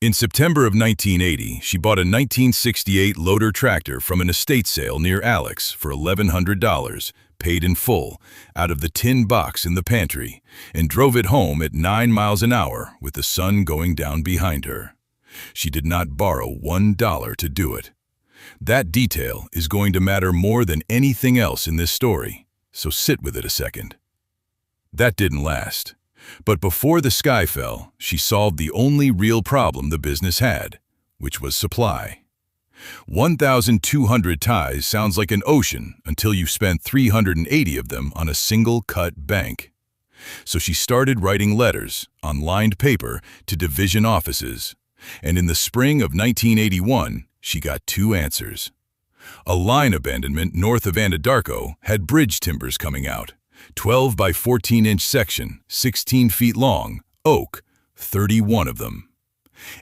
In September of 1980, she bought a 1968 loader tractor from an estate sale near Alex for $1,100, paid in full, out of the tin box in the pantry, and drove it home at 9 miles an hour with the sun going down behind her. She did not borrow $1 to do it. That detail is going to matter more than anything else in this story, so sit with it a second. That didn't last. But before the sky fell, she solved the only real problem the business had, which was supply. 1,200 ties sounds like an ocean until you've spent 380 of them on a single cut bank. So she started writing letters on lined paper to division offices, and in the spring of 1981, she got 2 answers. A line abandonment north of Anadarko had bridge timbers coming out. 12 by 14-inch section, 16 feet long, oak, 31 of them.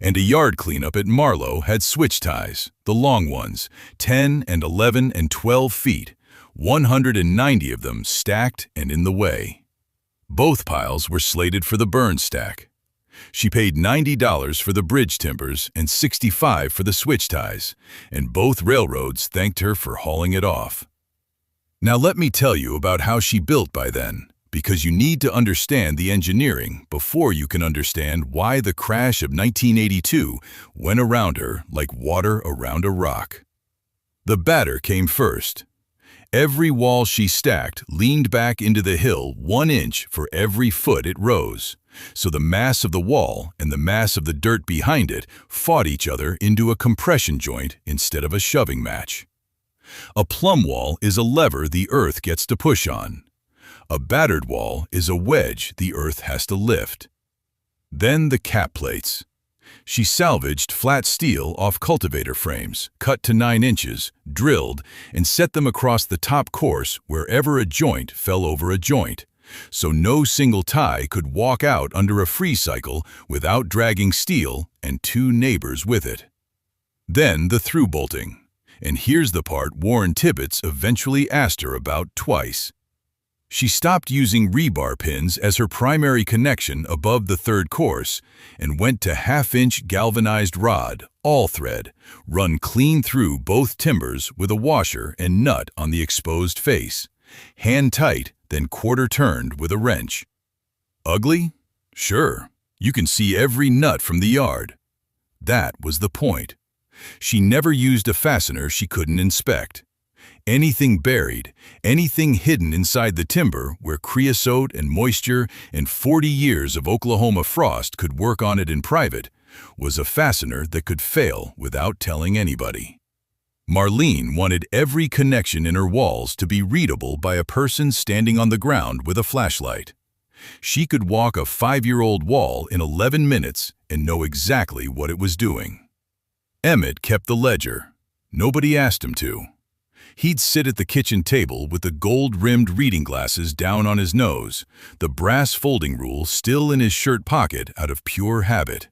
And a yard cleanup at Marlow had switch ties, the long ones, 10 and 11 and 12 feet, 190 of them stacked and in the way. Both piles were slated for the burn stack. She paid $90 for the bridge timbers and $65 for the switch ties, and both railroads thanked her for hauling it off. Now let me tell you about how she built by then, because you need to understand the engineering before you can understand why the crash of 1982 went around her like water around a rock. The batter came first. Every wall she stacked leaned back into the hill 1 inch for every foot it rose, so the mass of the wall and the mass of the dirt behind it fought each other into a compression joint instead of a shoving match. A plumb wall is a lever the earth gets to push on. A battered wall is a wedge the earth has to lift. Then the cap plates. She salvaged flat steel off cultivator frames, cut to 9 inches, drilled, and set them across the top course wherever a joint fell over a joint, so no single tie could walk out under a freeze cycle without dragging steel and 2 neighbors with it. Then the through bolting. And here's the part Warren Tibbetts eventually asked her about twice. She stopped using rebar pins as her primary connection above the third course and went to 1/2-inch galvanized rod, all thread, run clean through both timbers with a washer and nut on the exposed face, hand tight, then quarter turned with a wrench. Ugly? Sure. You can see every nut from the yard. That was the point. She never used a fastener she couldn't inspect. Anything buried, anything hidden inside the timber where creosote and moisture and 40 years of Oklahoma frost could work on it in private, was a fastener that could fail without telling anybody. Marlene wanted every connection in her walls to be readable by a person standing on the ground with a flashlight. She could walk a 5-year-old wall in 11 minutes and know exactly what it was doing. Emmett kept the ledger. Nobody asked him to. He'd sit at the kitchen table with the gold-rimmed reading glasses down on his nose, the brass folding rule still in his shirt pocket out of pure habit.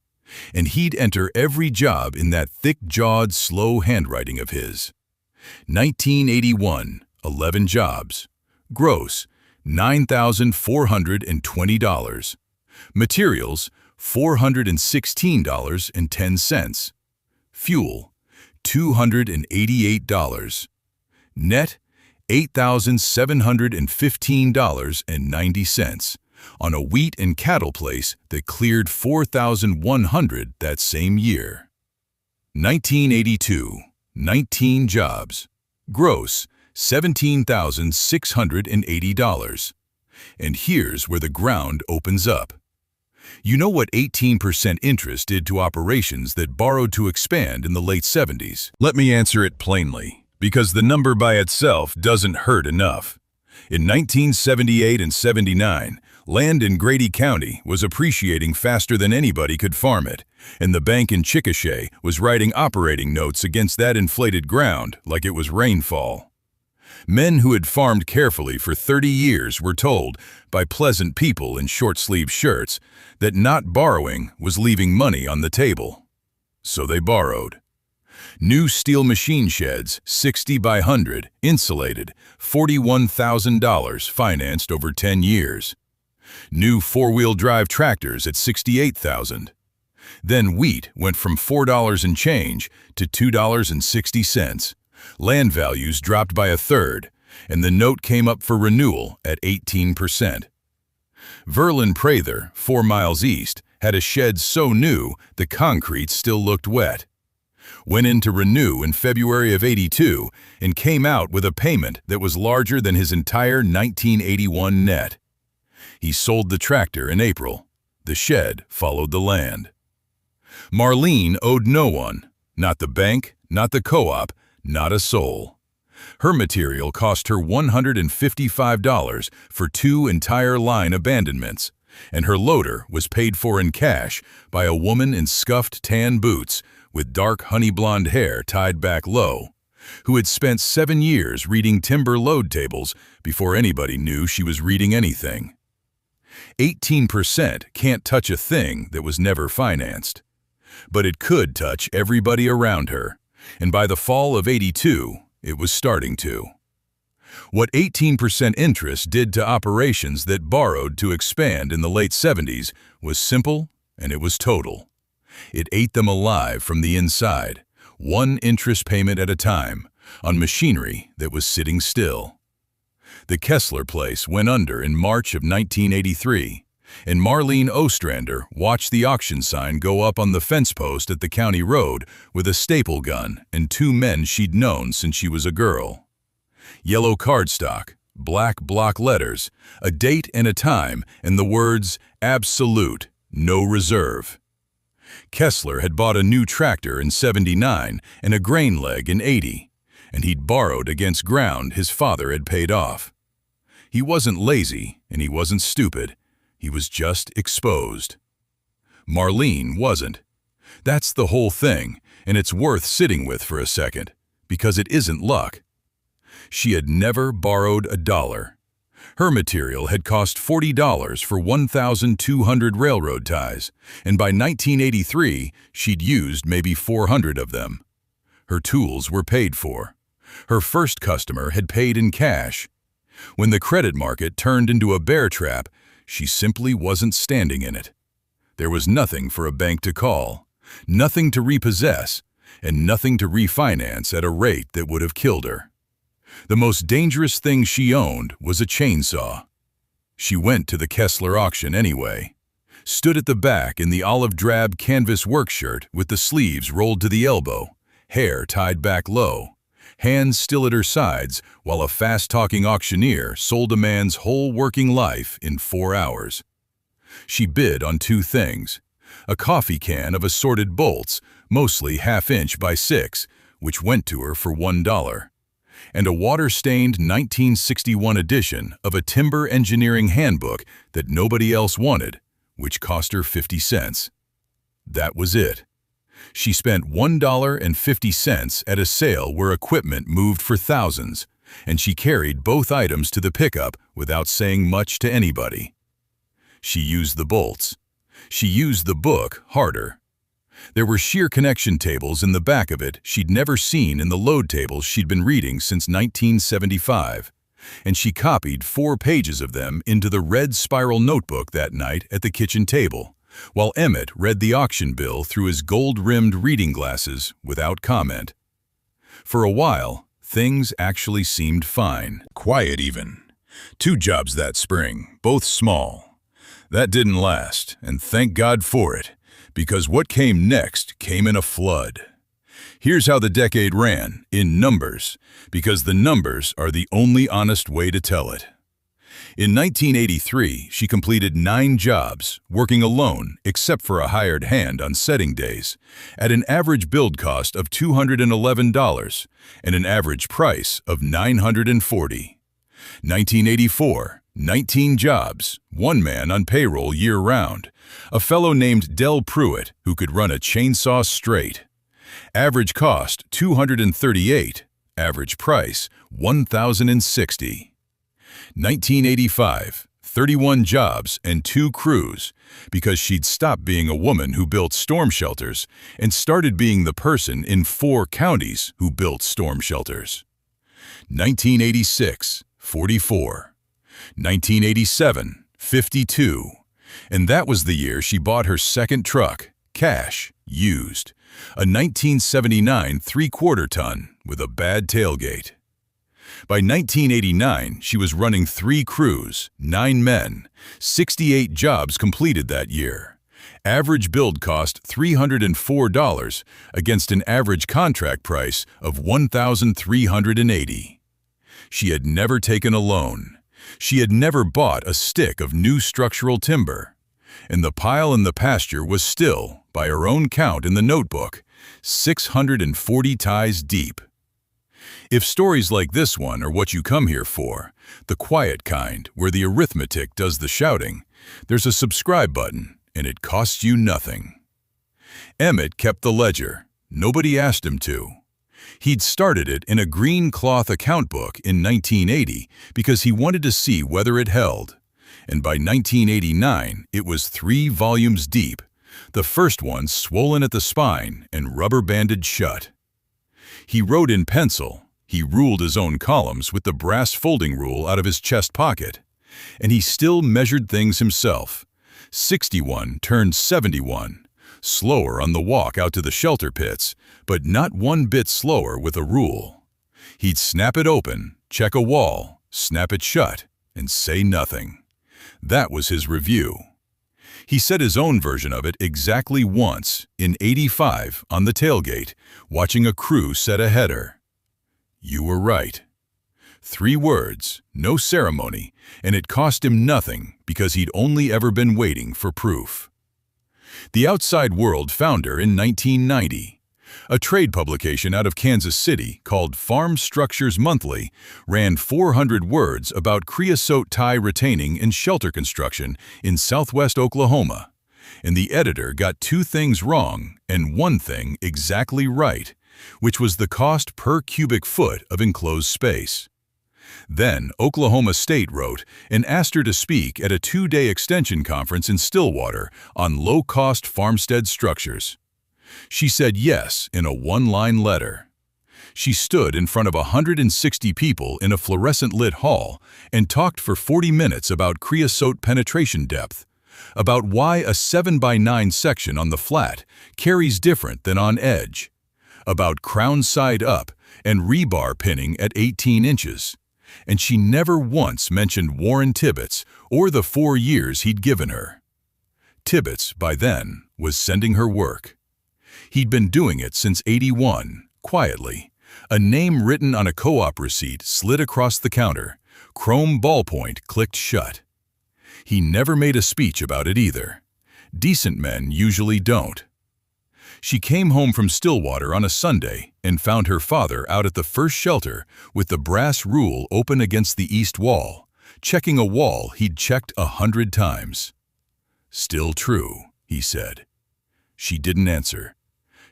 And he'd enter every job in that thick-jawed, slow handwriting of his. 1981, 11 jobs. Gross, $9,420. Materials, $416.10. Fuel, $288. Net, $8,715.90 on a wheat and cattle place that cleared $4,100 that same year. 1982, 19 jobs. Gross, $17,680. And here's where the ground opens up. You know what 18% interest did to operations that borrowed to expand in the late 70s? Let me answer it plainly, because the number by itself doesn't hurt enough. In 1978 and 79, land in Grady County was appreciating faster than anybody could farm it, and the bank in Chickasha was writing operating notes against that inflated ground like it was rainfall. Men who had farmed carefully for 30 years were told by pleasant people in short-sleeved shirts that not borrowing was leaving money on the table. So they borrowed. New steel machine sheds, 60 by 100, insulated, $41,000 financed over 10 years. New four-wheel drive tractors at $68,000. Then wheat went from $4 and change to $2.60. Land values dropped by a third, and the note came up for renewal at 18%. Verlin Prather, 4 miles east, had a shed so new the concrete still looked wet. Went in to renew in February of '82 and came out with a payment that was larger than his entire 1981 net. He sold the tractor in April. The shed followed the land. Marlene owed no one, not the bank, not the co-op, not a soul. Her material cost her $155 for 2 entire line abandonments, and her loader was paid for in cash by a woman in scuffed tan boots with dark honey blonde hair tied back low, who had spent 7 years reading timber load tables before anybody knew she was reading anything. 18% can't touch a thing that was never financed. But it could touch everybody around her, and by the fall of '82, it was starting to. What 18% interest did to operations that borrowed to expand in the late '70s was simple, and it was total. It ate them alive from the inside, one interest payment at a time, on machinery that was sitting still. The Kessler place went under in March of 1983, and Marlene Ostrander watched the auction sign go up on the fence post at the county road with a staple gun and 2 men she'd known since she was a girl. Yellow cardstock, black block letters, a date and a time, and the words, "Absolute, no reserve." Kessler had bought a new tractor in '79 and a grain leg in '80, and he'd borrowed against ground his father had paid off. He wasn't lazy, and he wasn't stupid. He was just exposed. Marlene wasn't. That's the whole thing, and it's worth sitting with for a second, because it isn't luck. She had never borrowed a dollar. Her material had cost $40 for 1,200 railroad ties, and by 1983, she'd used maybe 400 of them. Her tools were paid for. Her first customer had paid in cash. When the credit market turned into a bear trap, she simply wasn't standing in it. There was nothing for a bank to call, nothing to repossess, and nothing to refinance at a rate that would have killed her. The most dangerous thing she owned was a chainsaw. She went to the Kessler auction anyway, stood at the back in the olive-drab canvas work shirt with the sleeves rolled to the elbow, hair tied back low, hands still at her sides while a fast-talking auctioneer sold a man's whole working life in 4 hours. She bid on 2 things: a coffee can of assorted bolts, mostly 1/2 inch by 6, which went to her for $1, and a water-stained 1961 edition of a timber engineering handbook that nobody else wanted, which cost her 50 cents. That was it. She spent $1.50 at a sale where equipment moved for thousands, and she carried both items to the pickup without saying much to anybody. She used the bolts. She used the book harder. There were shear connection tables in the back of it she'd never seen in the load tables she'd been reading since 1975, and she copied 4 pages of them into the red spiral notebook that night at the kitchen table, while Emmett read the auction bill through his gold-rimmed reading glasses without comment. For a while, things actually seemed fine. Quiet even. 2 jobs that spring, both small. That didn't last, and thank God for it, because what came next came in a flood. Here's how the decade ran, in numbers, because the numbers are the only honest way to tell it. In 1983, she completed 9 jobs, working alone except for a hired hand on setting days, at an average build cost of $211 and an average price of $940. 1984, 19 jobs, 1 man on payroll year-round, a fellow named Del Pruitt who could run a chainsaw straight. Average cost $238, average price $1,060. 1985, 31 jobs and 2 crews, because she'd stopped being a woman who built storm shelters and started being the person in 4 counties who built storm shelters. 1986, 44. 1987, 52. And that was the year she bought her second truck, cash, used. A 1979 3/4 ton with a bad tailgate. By 1989, she was running 3 crews, 9 men, 68 jobs completed that year. Average build cost $304 against an average contract price of $1,380. She had never taken a loan. She had never bought a stick of new structural timber. And the pile in the pasture was still, by her own count in the notebook, 640 ties deep. If stories like this one are what you come here for, the quiet kind, where the arithmetic does the shouting, there's a subscribe button, and it costs you nothing. Emmett kept the ledger. Nobody asked him to. He'd started it in a green cloth account book in 1980 because he wanted to see whether it held. And by 1989, it was 3 volumes deep, the first one swollen at the spine and rubber-banded shut. He wrote in pencil. He ruled his own columns with the brass folding rule out of his chest pocket. And he still measured things himself. 61 turned 71. Slower on the walk out to the shelter pits, but not one bit slower with a rule. He'd snap it open, check a wall, snap it shut, and say nothing. That was his review. He said his own version of it exactly once, in '85, on the tailgate, watching a crew set a header. You were right. 3 words, no ceremony, and it cost him nothing because he'd only ever been waiting for proof. The Outside World found her in 1990. A trade publication out of Kansas City called Farm Structures Monthly ran 400 words about creosote tie retaining and shelter construction in southwest Oklahoma. And the editor got 2 things wrong and 1 thing exactly right, which was the cost per cubic foot of enclosed space. Then Oklahoma State wrote and asked her to speak at a 2-day extension conference in Stillwater on low-cost farmstead structures. She said yes in a 1-line letter. She stood in front of 160 people in a fluorescent-lit hall and talked for 40 minutes about creosote penetration depth, about why a 7x9 section on the flat carries different than on edge, about crown side up and rebar pinning at 18 inches. And she never once mentioned Warren Tibbetts or the 4 years he'd given her. Tibbetts, by then, was sending her work. He'd been doing it since '81, quietly, a name written on a co-op receipt slid across the counter, chrome ballpoint clicked shut. He never made a speech about it either. Decent men usually don't. She came home from Stillwater on a Sunday and found her father out at the first shelter with the brass rule open against the east wall, checking a wall he'd checked 100 times. "Still true," he said. She didn't answer.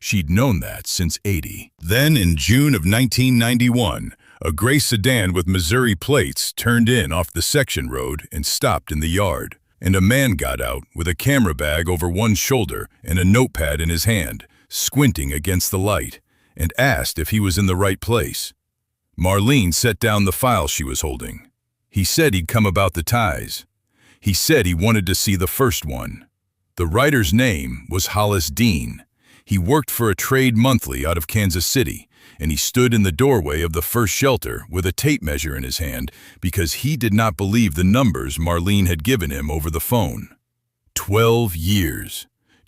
She'd known that since '80. Then in June of 1991, a gray sedan with Missouri plates turned in off the section road and stopped in the yard. And a man got out with a camera bag over one shoulder and a notepad in his hand, squinting against the light, and asked if he was in the right place. Marlene set down the file she was holding. He said he'd come about the ties. He said he wanted to see the first one. The writer's name was Hollis Dean. He worked for a trade monthly out of Kansas City, and he stood in the doorway of the first shelter with a tape measure in his hand because he did not believe the numbers Marlene had given him over the phone. 12 years,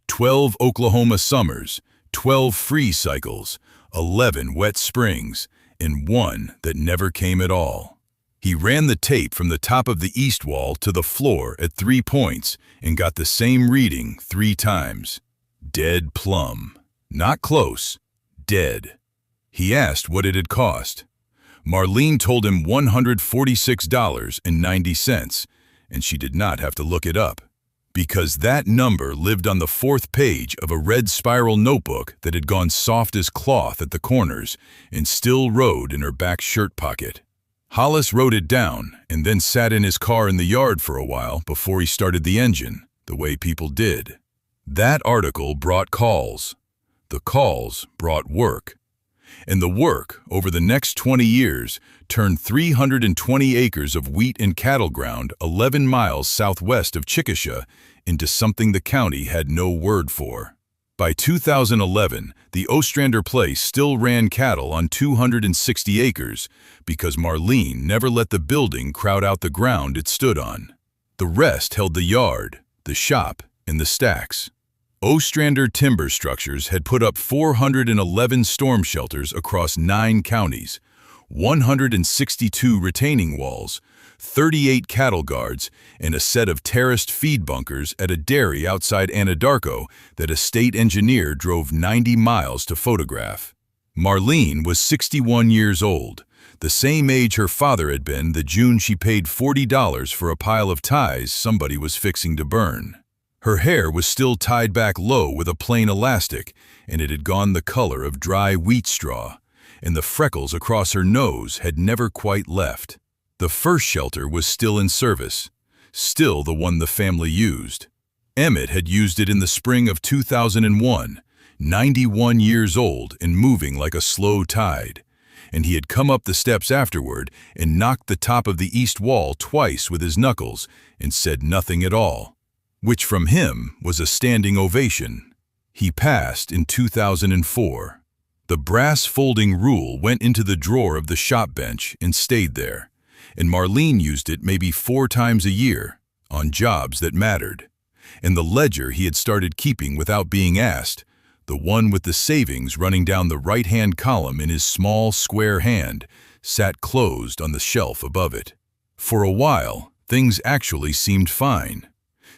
12 Oklahoma summers, 12 freeze cycles, 11 wet springs, and 1 that never came at all. He ran the tape from the top of the east wall to the floor at 3 points and got the same reading 3 times. Dead plumb. Not close. Dead. He asked what it had cost. Marlene told him $146.90, and she did not have to look it up, because that number lived on the 4th page of a red spiral notebook that had gone soft as cloth at the corners and still rode in her back shirt pocket. Hollis wrote it down and then sat in his car in the yard for a while before he started the engine, the way people did. That article brought calls. The calls brought work. And the work, over the next 20 years, turned 320 acres of wheat and cattle ground 11 miles southwest of Chickasha into something the county had no word for. By 2011, the Ostrander place still ran cattle on 260 acres because Marlene never let the building crowd out the ground it stood on. The rest held the yard, the shop, and the stacks. Ostrander Timber Structures had put up 411 storm shelters across 9 counties, 162 retaining walls, 38 cattle guards, and a set of terraced feed bunkers at a dairy outside Anadarko that a state engineer drove 90 miles to photograph. Marlene was 61 years old, the same age her father had been the June she paid $40 for a pile of ties somebody was fixing to burn. Her hair was still tied back low with a plain elastic, and it had gone the color of dry wheat straw, and the freckles across her nose had never quite left. The first shelter was still in service, still the one the family used. Emmett had used it in the spring of 2001, 91 years old and moving like a slow tide, and he had come up the steps afterward and knocked the top of the east wall twice with his knuckles and said nothing at all, which from him was a standing ovation. He passed in 2004. The brass folding rule went into the drawer of the shop bench and stayed there, and Marlene used it maybe 4 times a year, on jobs that mattered. And the ledger he had started keeping without being asked, the one with the savings running down the right-hand column in his small, square hand, sat closed on the shelf above it. For a while, things actually seemed fine.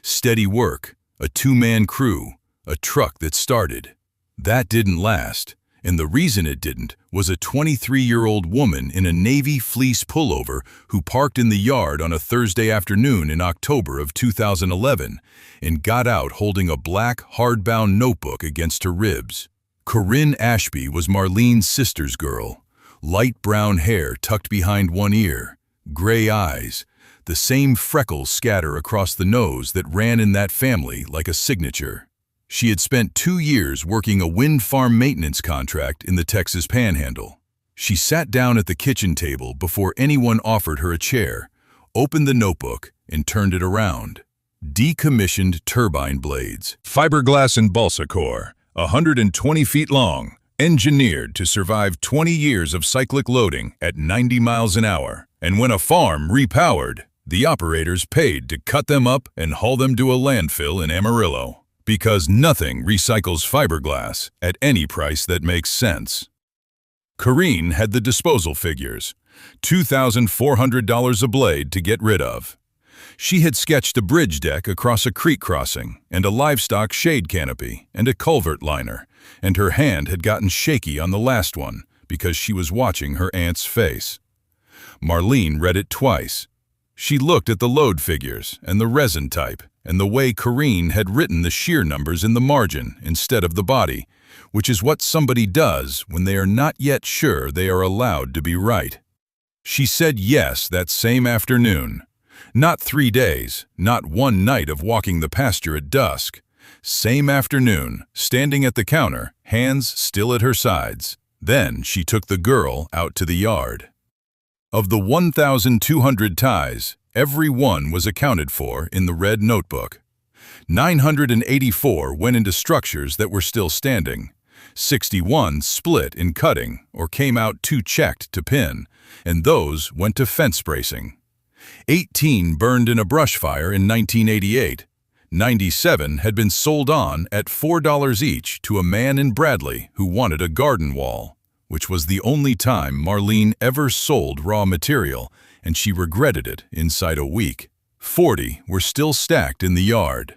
Steady work, a 2-man crew, a truck that started. That didn't last. And the reason it didn't was a 23-year-old woman in a navy fleece pullover who parked in the yard on a Thursday afternoon in October of 2011 and got out holding a black, hardbound notebook against her ribs. Corinne Ashby was Marlene's sister's girl. Light brown hair tucked behind one ear, gray eyes, the same freckles scatter across the nose that ran in that family like a signature. She had spent 2 years working a wind farm maintenance contract in the Texas Panhandle. She sat down at the kitchen table before anyone offered her a chair, opened the notebook, and turned it around. Decommissioned turbine blades. Fiberglass and balsa core, 120 feet long, engineered to survive 20 years of cyclic loading at 90 miles an hour. And when a farm repowered, the operators paid to cut them up and haul them to a landfill in Amarillo. Because nothing recycles fiberglass at any price that makes sense. Corinne had the disposal figures, $2,400 a blade to get rid of. She had sketched a bridge deck across a creek crossing and a livestock shade canopy and a culvert liner, and her hand had gotten shaky on the last one because she was watching her aunt's face. Marlene read it twice. She looked at the load figures and the resin type and the way Corinne had written the shear numbers in the margin instead of the body, which is what somebody does when they are not yet sure they are allowed to be right. She said yes that same afternoon. Not 3 days, not one night of walking the pasture at dusk. Same afternoon, standing at the counter, hands still at her sides. Then she took the girl out to the yard. Of the 1,200 ties, every one was accounted for in the red notebook. 984 went into structures that were still standing. 61 split in cutting or came out too checked to pin, and those went to fence bracing. 18 burned in a brush fire in 1988. 97 had been sold on at $4 each to a man in Bradley who wanted a garden wall, which was the only time Marlene ever sold raw material, and she regretted it inside a week. 40 were still stacked in the yard.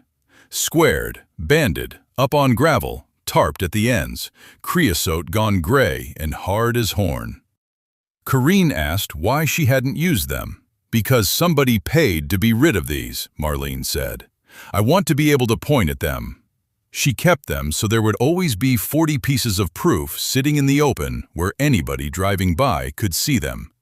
Squared, banded, up on gravel, tarped at the ends, creosote gone gray and hard as horn. Corinne asked why she hadn't used them. Because somebody paid to be rid of these, Marlene said. I want to be able to point at them. She kept them so there would always be 40 pieces of proof sitting in the open where anybody driving by could see them,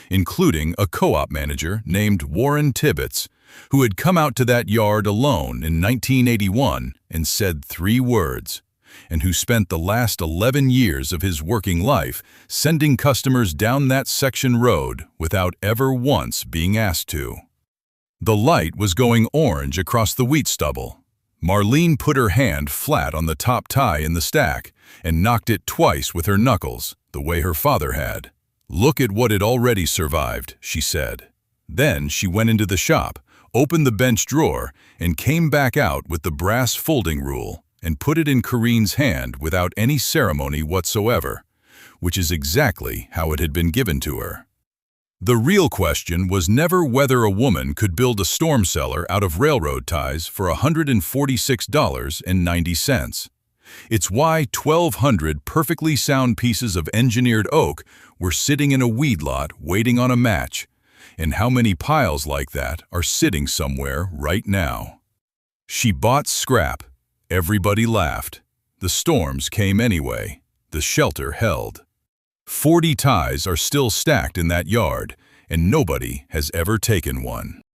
including a co-op manager named Warren Tibbetts, who had come out to that yard alone in 1981 and said 3 words, and who spent the last 11 years of his working life sending customers down that section road without ever once being asked to. The light was going orange across the wheat stubble. Marlene put her hand flat on the top tie in the stack and knocked it twice with her knuckles, the way her father had. "Look at what it already survived," she said. Then she went into the shop, opened the bench drawer, and came back out with the brass folding rule and put it in Corinne's hand without any ceremony whatsoever, which is exactly how it had been given to her. The real question was never whether a woman could build a storm cellar out of railroad ties for $146.90. It's why 1,200 perfectly sound pieces of engineered oak were sitting in a weed lot waiting on a match, and how many piles like that are sitting somewhere right now. She bought scrap. Everybody laughed. The storms came anyway. The shelter held. 40 ties are still stacked in that yard, and nobody has ever taken one.